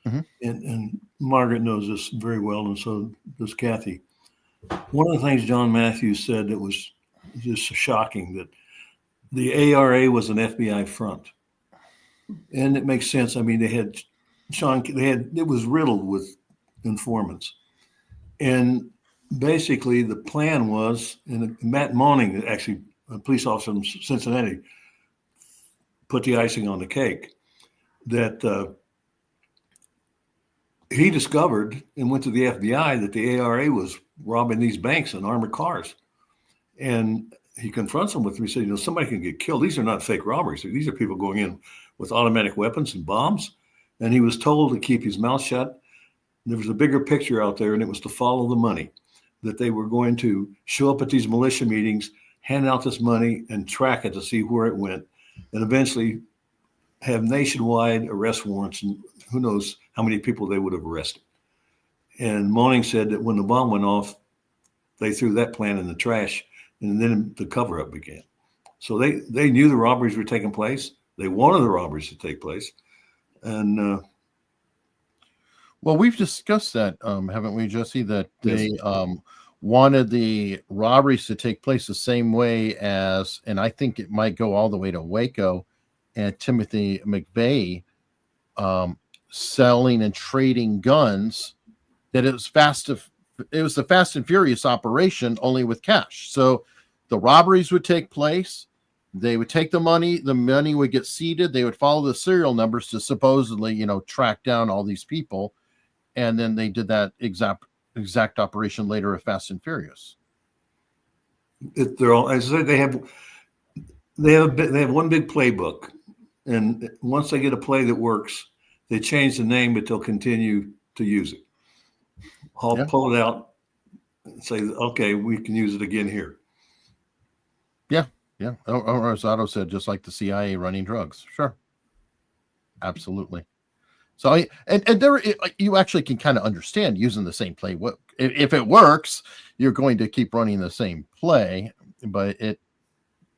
and Margaret knows this very well, and so does Kathy. One of the things John Matthews said that was just shocking, that the ARA was an FBI front, and it makes sense. I mean, it was riddled with informants, and basically the plan was, and Matt Moaning, actually a police officer from Cincinnati, put the icing on the cake, that he discovered and went to the FBI that the ARA was robbing these banks in armored cars. And he confronts them with them. He said, somebody can get killed. These are not fake robberies. These are people going in with automatic weapons and bombs. And he was told to keep his mouth shut. There was a bigger picture out there, and it was to follow the money, that they were going to show up at these militia meetings, hand out this money, and track it to see where it went, and eventually have nationwide arrest warrants, and who knows how many people they would have arrested. And Moaning said that when the bomb went off, they threw that plan in the trash, and then the cover-up began. So they knew the robberies were taking place. They wanted the robberies to take place. And well, we've discussed that, haven't we, Jesse? That they wanted the robberies to take place the same way as, and I think it might go all the way to Waco and Timothy McVeigh selling and trading guns. That it was the Fast and Furious operation, only with cash. So the robberies would take place. They would take the money would get seeded. They would follow the serial numbers to supposedly, track down all these people. And then they did that exact operation later with Fast and Furious. They're all, as I said, they have one big playbook. And once they get a play that works, they change the name, but they'll continue to use it. I'll pull it out and say, okay, we can use it again here. Yeah. Or as Otto said, just like the CIA running drugs. Sure. Absolutely. So and there, you actually can kind of understand using the same play. If it works, you're going to keep running the same play, but it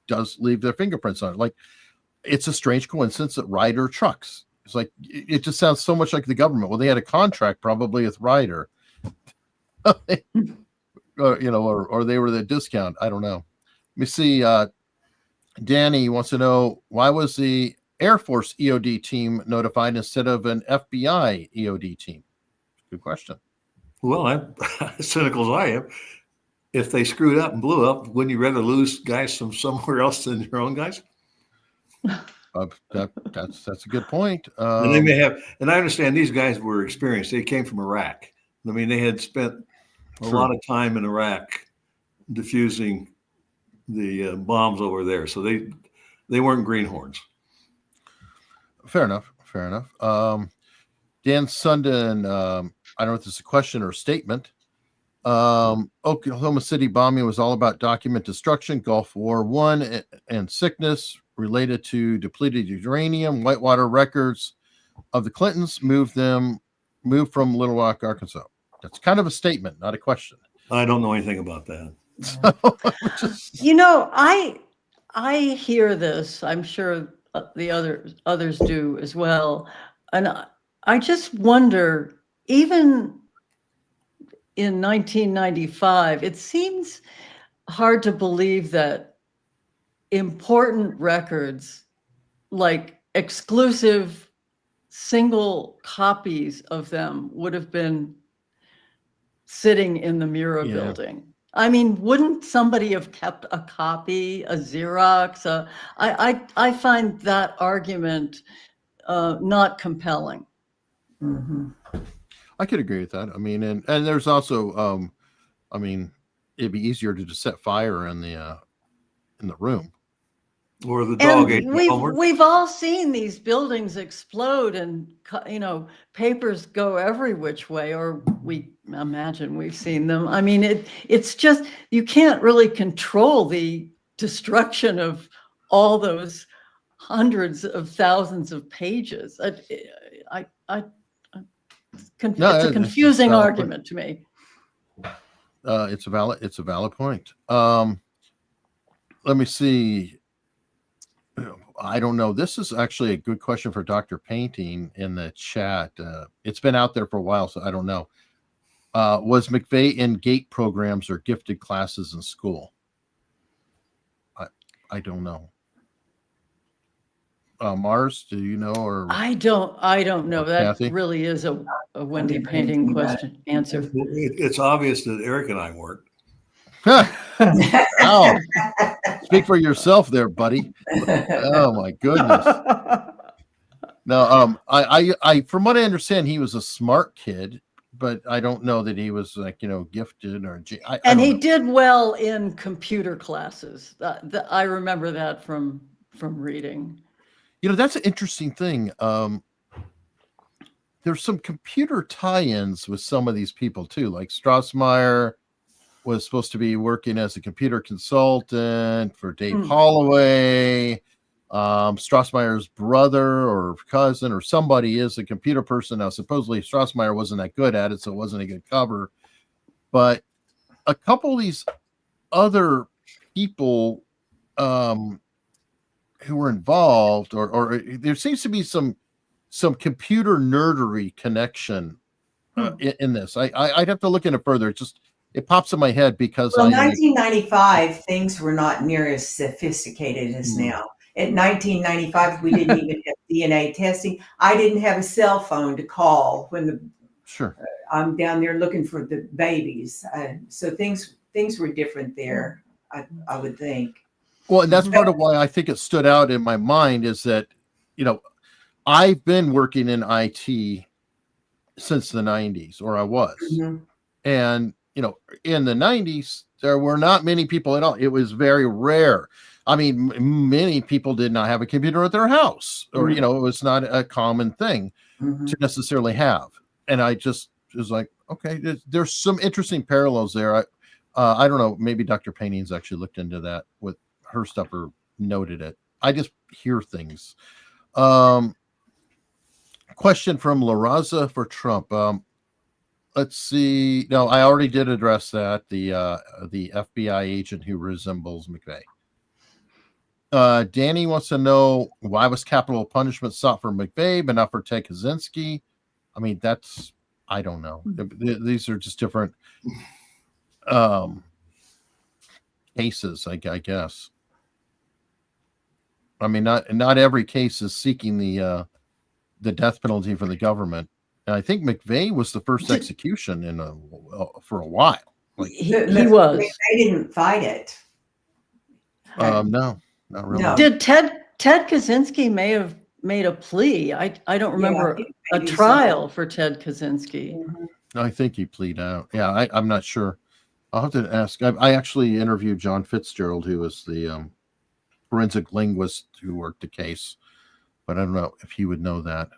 does leave their fingerprints on it. Like, it's a strange coincidence that Ryder trucks. It's like, it just sounds so much like the government. Well, they had a contract probably with Ryder, or they were the discount. I don't know. Let me see. Danny wants to know, why was the Air Force EOD team notified instead of an FBI EOD team? Good question. Well, I'm cynical as I am. If they screwed up and blew up, wouldn't you rather lose guys from somewhere else than your own guys? That's a good point. And they may have, and I understand these guys were experienced. They came from Iraq. I mean, they had spent a lot of time in Iraq diffusing the bombs over there. So they weren't greenhorns. Fair enough. Fair enough. Dan Sundin, I don't know if this is a question or a statement. Oklahoma City bombing was all about document destruction, Gulf War I, and sickness related to depleted uranium. Whitewater records of the Clintons moved from Little Rock, Arkansas. That's kind of a statement, not a question. I don't know anything about that. You know, I hear this. I'm sure the others do as well, and I just wonder, even in 1995, it seems hard to believe that important records, like exclusive single copies of them, would have been sitting in the Mira building. I mean, wouldn't somebody have kept a copy, a Xerox? I find that argument not compelling. Mm-hmm. I could agree with that. I mean, and there's also, I mean, it'd be easier to just set fire in the room. Or the dog ate And the homework. we've all seen these buildings explode, and papers go every which way, or we imagine we've seen them. I mean, it's just, you can't really control the destruction of all those hundreds of thousands of pages. It's a confusing argument to me. It's a valid point. Let me see. I don't know. This is actually a good question for Dr. Painting in the chat. It's been out there for a while, so I don't know. Was McVeigh in GATE programs or gifted classes in school? I don't know. Mars, do you know? Or I don't know. That Kathy? really is a Wendy Painting question answer. It's obvious that Eric and I weren't. Oh, speak for yourself there, buddy. Oh my goodness. No, I from what I understand, he was a smart kid, but I don't know that he was gifted or. And he did well in computer classes. I remember that from reading. That's an interesting thing. There's some computer tie-ins with some of these people too, like Strassmeyer was supposed to be working as a computer consultant for Dave Holloway. Strassmeyer's brother or cousin or somebody is a computer person. Now, supposedly Strassmeyer wasn't that good at it, so it wasn't a good cover. But a couple of these other people who were involved, or there seems to be some computer nerdery connection in this. I'd have to look into it further. It pops in my head because in 1995, things were not near as sophisticated as now. In 1995, we didn't even have DNA testing. I didn't have a cell phone to call when I'm down there looking for the babies. So things were different there, I would think. Well, and that's part of why I think it stood out in my mind is that, I've been working in IT since the 90s, or I was. And in the 90s, there were not many people at all. It was very rare. I mean, many people did not have a computer at their house, or, it was not a common thing to necessarily have. And I just was like, okay, there's some interesting parallels there. I don't know, maybe Dr. Painting's actually looked into that with her stuff or noted it. I just hear things. Question from La Raza for Trump. Let's see. No, I already did address that. The FBI agent who resembles McVeigh. Danny wants to know, why was capital punishment sought for McVeigh but not for Ted Kaczynski? I mean, I don't know. These are just different cases, I guess. I mean, not every case is seeking the death penalty for the government. And I think McVeigh was the first execution for a while. Like, he was. They didn't fight it. No, not really. No. Did Ted Kaczynski may have made a plea? I don't remember a trial for Ted Kaczynski. I think he pleaded out. Yeah, I'm not sure. I'll have to ask. I actually interviewed John Fitzgerald, who was the forensic linguist who worked the case. but I don't know if he would know that.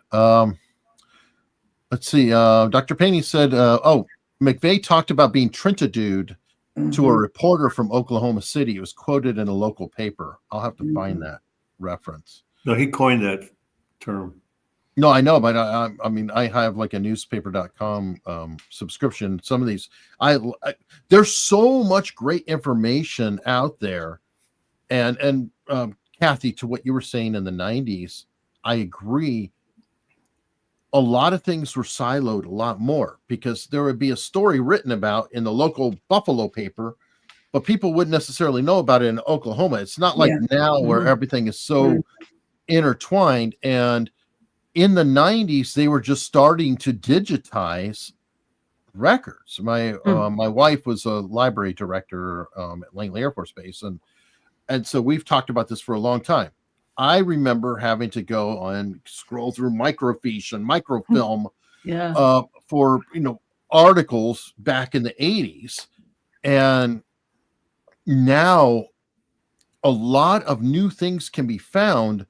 Let's see. Dr. Payne said, McVeigh talked about being Trentadue to a reporter from Oklahoma City. It was quoted in a local paper. I'll have to find that reference. No, he coined that term. No, I know, but I mean, I have like a newspaper.com subscription. Some of these, there's so much great information out there. And Kathy, to what you were saying in the 90s, I agree. A lot of things were siloed a lot more because there would be a story written about in the local Buffalo paper, but people wouldn't necessarily know about it in Oklahoma. It's not like now where everything is so intertwined. And in the 90s, they were just starting to digitize records. My wife was a library director at Langley Air Force Base, and so we've talked about this for a long time. I remember having to go and scroll through microfiche and microfilm for articles back in the 80s. And now a lot of new things can be found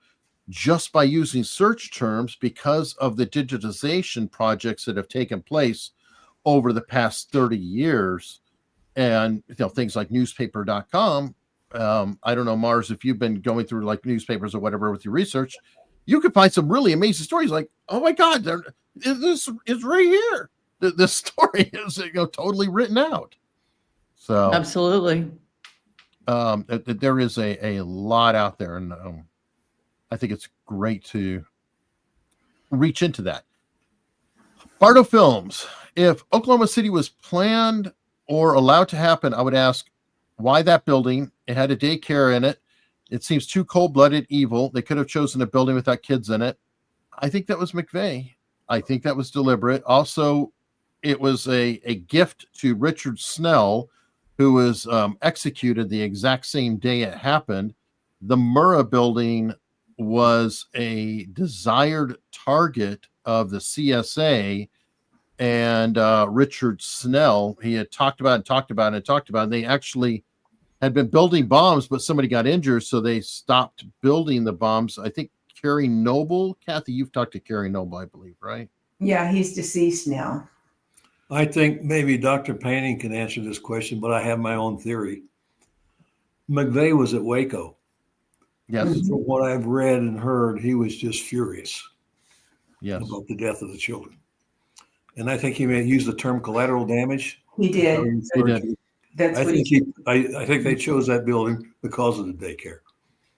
just by using search terms because of the digitization projects that have taken place over the past 30 years. And things like newspaper.com. I don't know, Mars, if you've been going through like newspapers or whatever with your research, you could find some really amazing stories like, oh my God, this is right here. This story is totally written out. So absolutely. There is a lot out there, and I think it's great to reach into that. Bardo Films, if Oklahoma City was planned or allowed to happen, I would ask, why that building? It had a daycare in it. It seems too cold-blooded evil. They could have chosen a building without kids in it. I think that was McVeigh. I think that was deliberate. Also, it was a gift to Richard Snell, who was executed the exact same day it happened. The Murrah building was a desired target of the CSA, and Richard Snell, he had talked about it. They actually had been building bombs, but somebody got injured, so they stopped building the bombs. I think Kerry Noble, Kathy, you've talked to Kerry Noble, I believe, right? Yeah, he's deceased now. I think maybe Dr. Painting can answer this question, but I have my own theory. McVeigh was at Waco. Yes. And from what I've read and heard, he was just furious about the death of the children. And I think he may use the term collateral damage. He did. He did. That's I what I think they chose that building because of the daycare.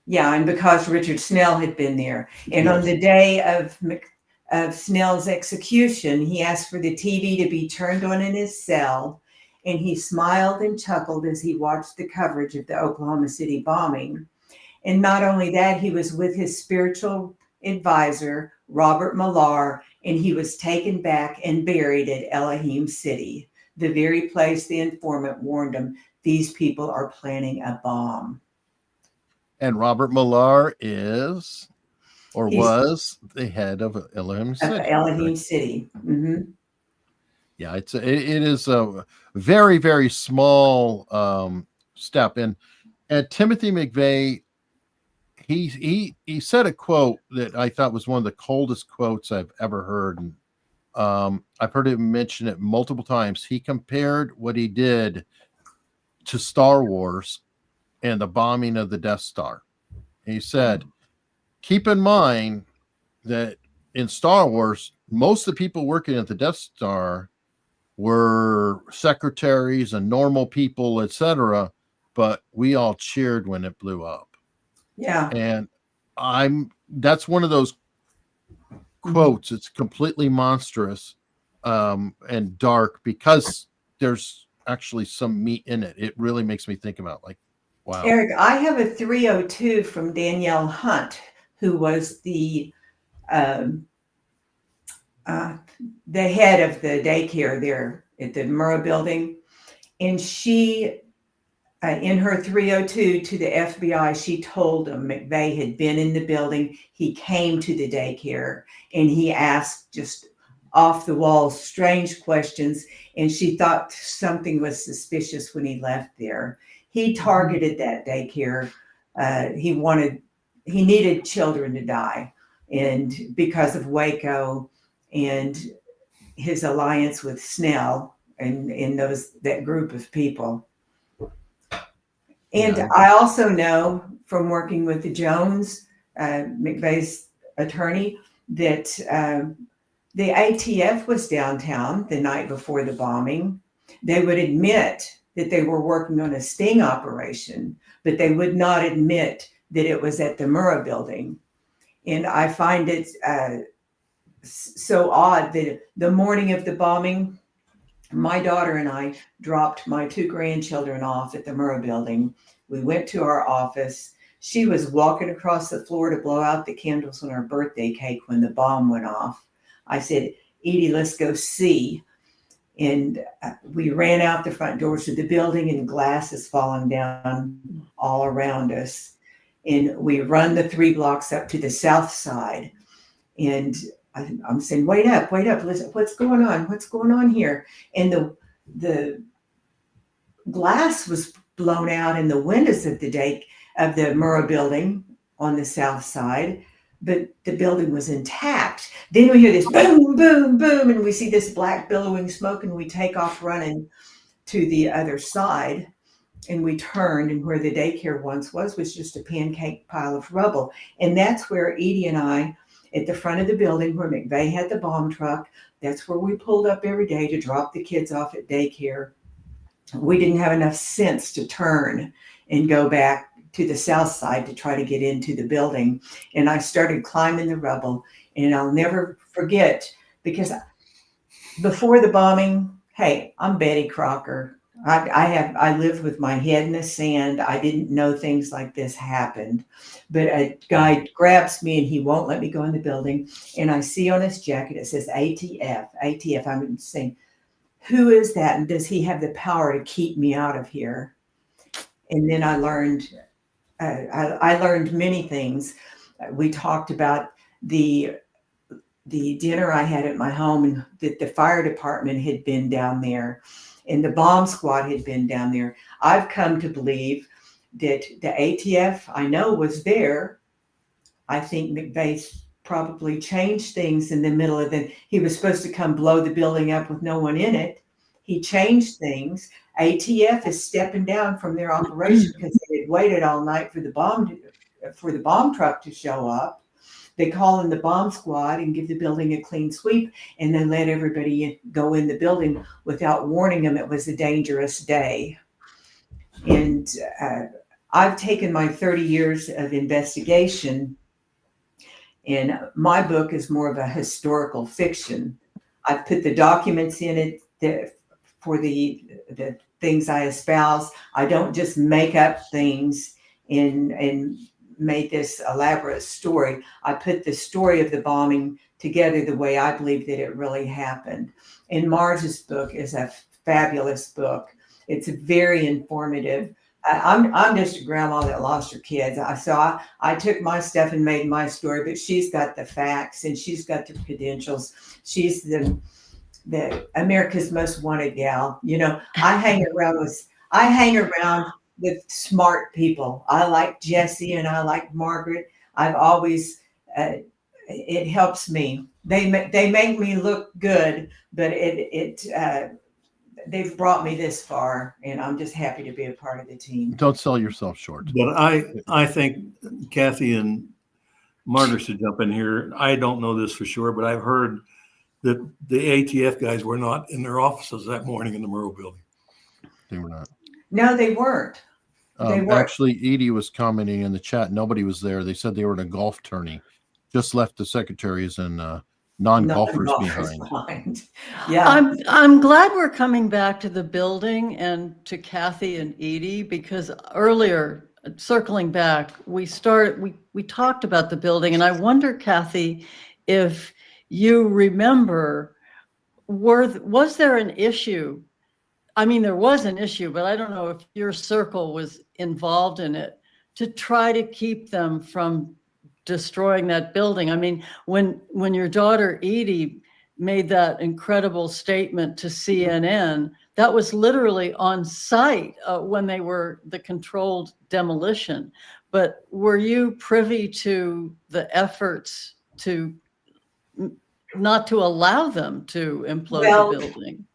Yeah, and because Richard Snell had been there. And on the day of Snell's execution, he asked for the TV to be turned on in his cell, and he smiled and chuckled as he watched the coverage of the Oklahoma City bombing. And not only that, he was with his spiritual advisor, Robert Millar, and he was taken back and buried at Elohim City, the very place the informant warned him, these people are planning a bomb. And Robert Millar was the head of Elohim City. Elohim City. Mm-hmm. Yeah, it is a very, very small step. And Timothy McVeigh, he said a quote that I thought was one of the coldest quotes I've ever heard. And I've heard him mention it multiple times. He compared what he did to Star Wars and the bombing of the Death Star. He said, keep in mind that in Star Wars, most of the people working at the Death Star were secretaries and normal people, etc. But we all cheered when it blew up. Yeah. And that's one of those quotes. It's completely monstrous and dark because there's actually some meat in it. It really makes me think about like, wow. Eric, I have a 302 from Danielle Hunt, who was the head of the daycare there at the Murrah building. And she, in her 302 to the FBI, she told them McVeigh had been in the building. He came to the daycare and he asked just off the wall, strange questions. And she thought something was suspicious when he left there. He targeted that daycare. He needed children to die. and because of Waco and his alliance with Snell and that group of people. And Yeah. I also know from working with the Jones, McVeigh's attorney, that the ATF was downtown the night before the bombing. They would admit that they were working on a sting operation, but they would not admit that it was at the Murrah building. And I find it so odd that the morning of the bombing, my daughter and I dropped my 2 grandchildren off at the Murrah building. We went to our office. She was walking across the floor to blow out the candles on her birthday cake when the bomb went off. I said, Edie, let's go see. And we ran out the front doors of the building, and glass is falling down all around us. And we run the 3 blocks up to the south side. And I'm saying, wait up, listen, what's going on? What's going on here? And the glass was blown out in the windows of the Murrah building on the south side, but the building was intact. Then we hear this boom, boom, boom, and we see this black billowing smoke, and we take off running to the other side. And we turned, and where the daycare once was just a pancake pile of rubble. And that's where Edie and I, at the front of the building where McVeigh had the bomb truck, that's where we pulled up every day to drop the kids off at daycare. We didn't have enough sense to turn and go back to the south side to try to get into the building. And I started climbing the rubble, and I'll never forget, because before the bombing, hey, I'm Betty Crocker. I lived with my head in the sand. I didn't know things like this happened. But a guy grabs me and he won't let me go in the building. And I see on his jacket, it says ATF, ATF. I'm saying, who is that? And does he have the power to keep me out of here? And then I learned many things. We talked about the dinner I had at my home, and that the fire department had been down there and the bomb squad had been down there. I've come to believe that the ATF, I know, was there. I think McVeigh probably changed things in the middle of he was supposed to come blow the building up with no one in it. He changed things. ATF is stepping down from their operation because they had waited all night for the bomb truck to show up. They call in the bomb squad and give the building a clean sweep, and then let everybody go in the building without warning them it was a dangerous day. And I've taken my 30 years of investigation, and my book is more of a historical fiction. I've put the documents in it for the things I espouse. I don't just make up things and made this elaborate story. I put the story of the bombing together the way I believe that it really happened. And Marge's book is a fabulous book. It's very informative. I'm just a grandma that lost her kids. So I took my stuff and made my story, but she's got the facts and she's got the credentials. She's the America's Most Wanted gal. You know, I hang around with smart people. I like Jesse and I like Margaret. I've always, it helps me. They make me look good, but they've brought me this far, and I'm just happy to be a part of the team. Don't sell yourself short. But I think Kathy and Margaret should jump in here. I don't know this for sure, but I've heard that the ATF guys were not in their offices that morning in the Murrah building. They were not. No, they weren't. Actually, Edie was commenting in the chat. Nobody was there. They said they were in a golf tourney. Just left the secretaries and non-golfers behind. Yeah, I'm glad we're coming back to the building and to Kathy and Edie, because earlier, circling back, we talked about the building, and I wonder, Kathy, if you remember, was there an issue? I mean, there was an issue, but I don't know if your circle was involved in it to try to keep them from destroying that building. I mean, when your daughter Edie made that incredible statement to CNN, that was literally on site when they were the controlled demolition. But were you privy to the efforts to not to allow them to implode Well, the building.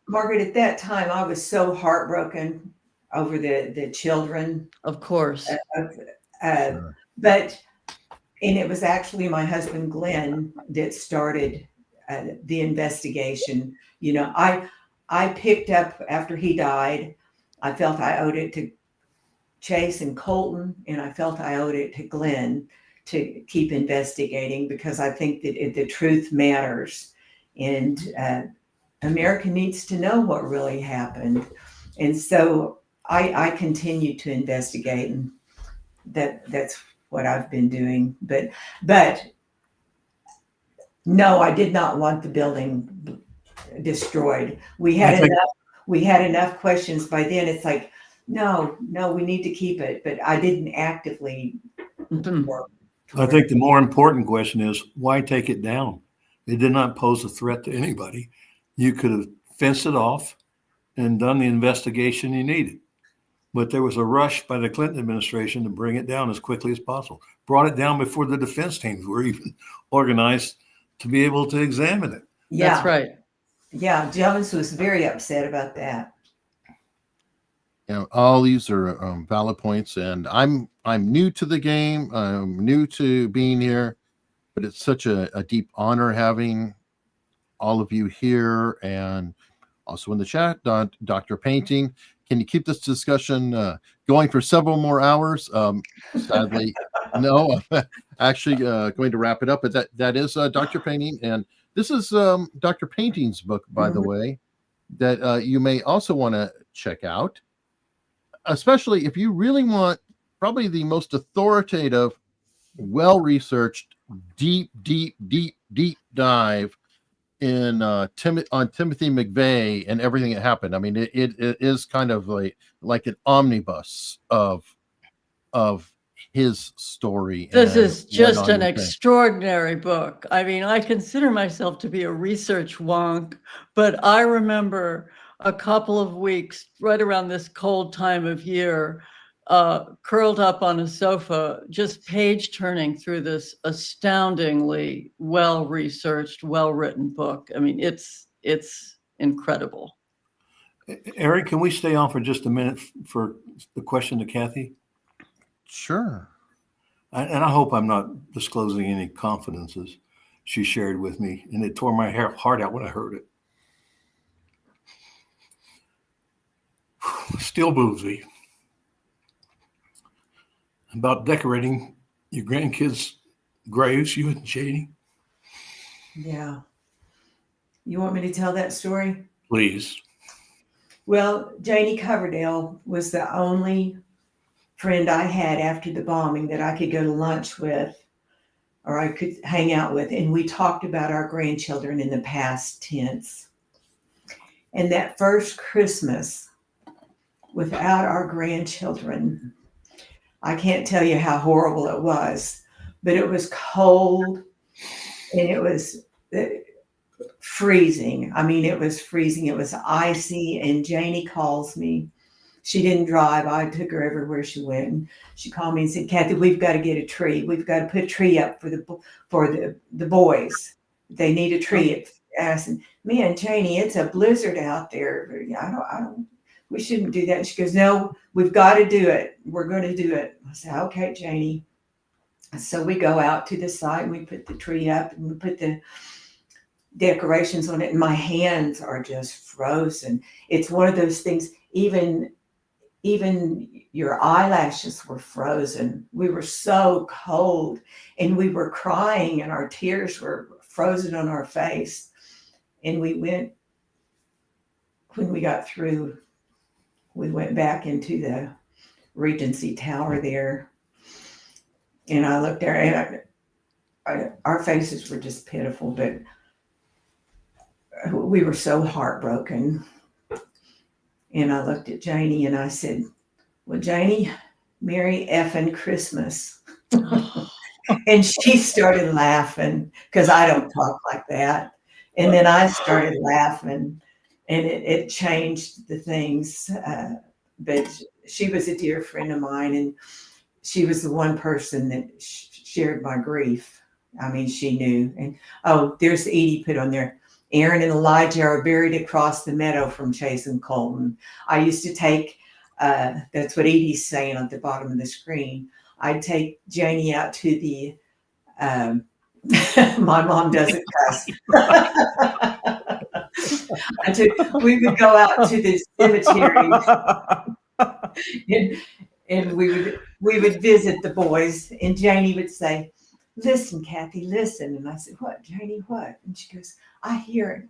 Margaret, at that time, I was so heartbroken over the children. Of course. Sure. But, and it was actually my husband, Glenn, that started the investigation. You know, I picked up after he died. I felt I owed it to Chase and Colton, and I felt I owed it to Glenn to keep investigating, because I think that the truth matters, and America needs to know what really happened. And so I continue to investigate, and that's what I've been doing. But no, I did not want the building destroyed. We had enough questions by then. It's like, no, we need to keep it. But I didn't actively work. I think the more important question is, why take it down? It did not pose a threat to anybody. You could have fenced it off and done the investigation you needed. But there was a rush by the Clinton administration to bring it down as quickly as possible. Brought it down before the defense teams were even organized to be able to examine it. Yeah, That's right. Yeah, Jones was very upset about that. You know, all these are valid points, and I'm new to the game. I'm new to being here, but it's such a deep honor having all of you here, and also in the chat, Dr. Painting. Can you keep this discussion going for several more hours? Sadly, no. I'm actually going to wrap it up, but that is Dr. Painting, and this is Dr. Painting's book, by the way, that you may also want to check out, especially if you really want probably the most authoritative, well-researched, deep dive in on Timothy McVeigh and everything that happened. I mean, it is kind of like an omnibus of his story. This is just an extraordinary book. I mean, I consider myself to be a research wonk, but I remember a couple of weeks right around this cold time of year, curled up on a sofa, just page turning through this astoundingly well-researched, well-written book. I mean, it's incredible. Eric, can we stay on for just a minute for the question to Kathy? Sure. And I hope I'm not disclosing any confidences she shared with me, and it tore my heart out when I heard it. Still boozy. About decorating your grandkids' graves, you and Janie. Yeah. You want me to tell that story? Please. Well, Janie Coverdale was the only friend I had after the bombing that I could go to lunch with, or I could hang out with. And we talked about our grandchildren in the past tense. And that first Christmas without our grandchildren, I can't tell you how horrible it was, but it was cold and it was freezing. I mean, it was freezing. It was icy. And Janie calls me. She didn't drive. I took her everywhere she went. And she called me and said, Kathy, we've got to get a tree. We've got to put a tree up for the boys. They need a tree. And I said, man, Janie, it's a blizzard out there. I don't, we shouldn't do that. And she goes, no, we've got to do it. We're going to do it. I said, okay, Janie. So we go out to the site and we put the tree up and we put the decorations on it. And my hands are just frozen. It's one of those things, even your eyelashes were frozen. We were so cold and we were crying and our tears were frozen on our face. And when we got through, we went back into the Regency Tower there. And I looked there and our faces were just pitiful, but we were so heartbroken. And I looked at Janie and I said, well, Janie, Merry effing Christmas. And she started laughing because I don't talk like that. And then I started laughing and it changed the things. But she was a dear friend of mine and she was the one person that shared my grief. I mean, she knew. And oh, there's Edie put on there. Aaron and Elijah are buried across the meadow from Chase and Colton. I used to take, that's what Edie's saying at the bottom of the screen. I'd take Janie out to the, my mom doesn't cuss. We would go out to the cemetery and we would visit the boys, and Janie would say, "Listen, Kathy, listen." And I said, "What, Janie, what?" And she goes, I hear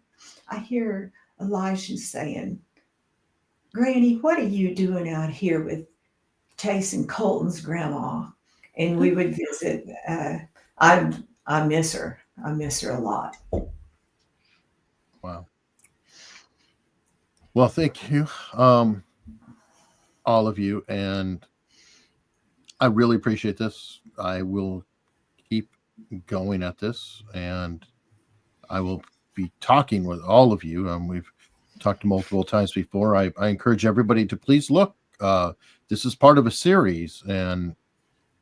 Elijah saying, "Granny, what are you doing out here with Chase and Colton's grandma?" And we would visit. I miss her. I miss her a lot. Wow. Well, thank you, all of you, and I really appreciate this. I will keep going at this, and I will be talking with all of you. We've talked multiple times before. I encourage everybody to please look. This is part of a series, and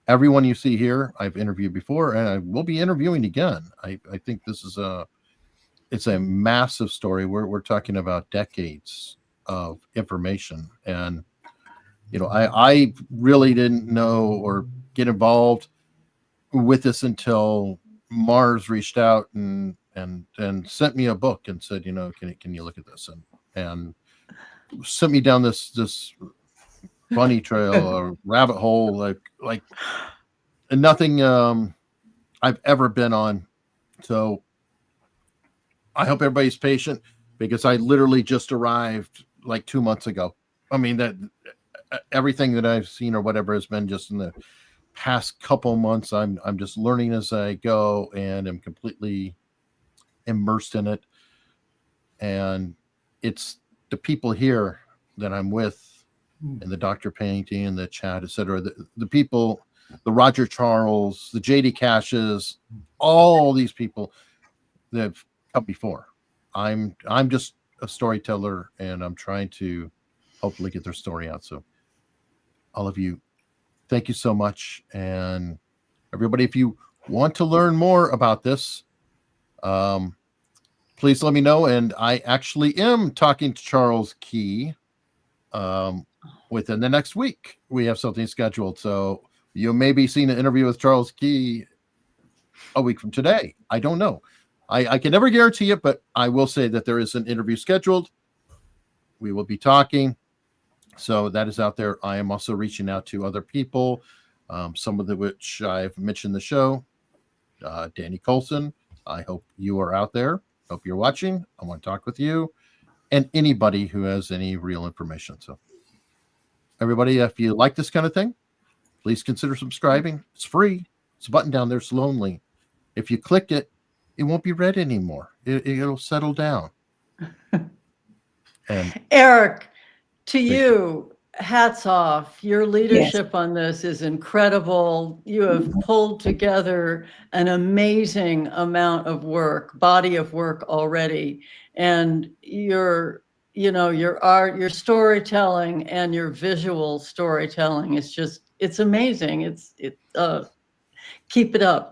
everyone you see here, I've interviewed before, and I will be interviewing again. I think this is it's a massive story. We're talking about decades of information, and I really didn't know or get involved with this until Mars reached out and sent me a book and said, can you look at this, and sent me down this bunny trail or rabbit hole like nothing I've ever been on. So I hope everybody's patient, because I literally just arrived like 2 months ago. I mean, that everything that I've seen or whatever has been just in the past couple months. I'm just learning as I go, and am completely immersed in it. And it's the people here that I'm with, and the Dr. Painting and the chat, etc. The people, the Roger Charles, the JD Cashes, all these people that have come before. I'm just a storyteller, and I'm trying to hopefully get their story out. So all of you, thank you so much. And everybody, if you want to learn more about this, please let me know. And I actually am talking to Charles Key within the next week. We have something scheduled. So you may be seeing an interview with Charles Key a week from today. I don't know. I can never guarantee it, but I will say that there is an interview scheduled. We will be talking. So that is out there. I am also reaching out to other people, some of which I've mentioned in the show. Danny Colson, I hope you are out there. Hope you're watching. I want to talk with you and anybody who has any real information. So everybody, if you like this kind of thing, please consider subscribing. It's free. It's a button down there. It's lonely. If you click it, it won't be read anymore. It'll settle down. And Eric, to you, hats off. Your leadership on this is incredible. You have pulled together an amazing amount of work, body of work already. And your art, your storytelling, and your visual storytelling is it's amazing. Keep it up.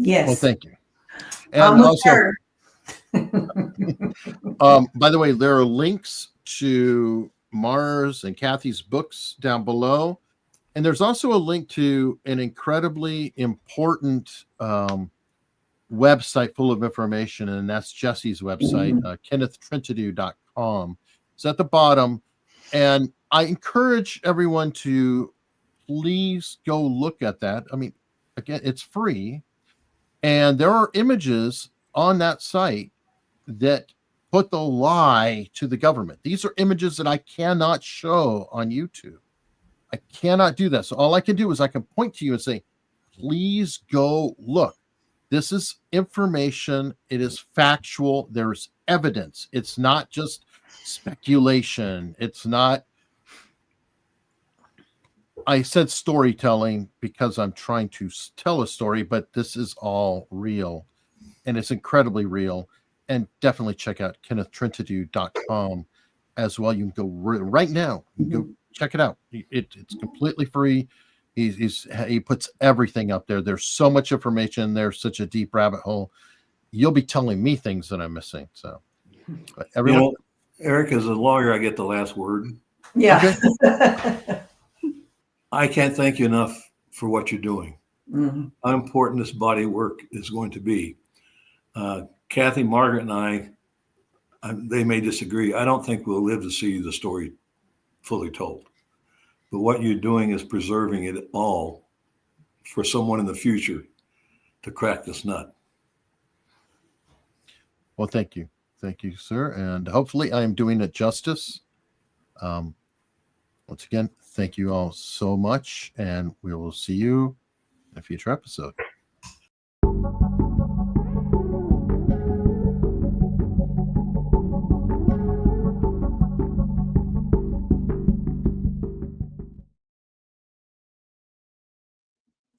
Yes. well, thank you. And also, by the way, there are links to Mars and Kathy's books down below. And there's also a link to an incredibly important website full of information, and that's Jesse's website, KennethTrentadue.com. It's at the bottom. And I encourage everyone to please go look at that. I mean, again, it's free. And there are images on that site that put the lie to the government. These are images that I cannot show on YouTube. I cannot do that. So all I can do is I can point to you and say, please go look. This is information. It is factual. There's evidence. It's not just speculation. It's not. I said storytelling because I'm trying to tell a story, but this is all real, and it's incredibly real. And definitely check out KennethTrentadue.com as well. You can go right now. You can go check it out. It's completely free. He puts everything up there. There's so much information. There's such a deep rabbit hole. You'll be telling me things that I'm missing. So, but everyone, You know, Eric, as a lawyer, I get the last word. Yeah. I can't thank you enough for what you're doing. Mhm. How important this body of work is going to be. Kathy, Margaret, and I, they may disagree. I don't think we'll live to see the story fully told. But what you're doing is preserving it all for someone in the future to crack this nut. well, thank you. Thank you, sir. And hopefully I'm doing it justice. Once again, thank you all so much. And we will see you in a future episode.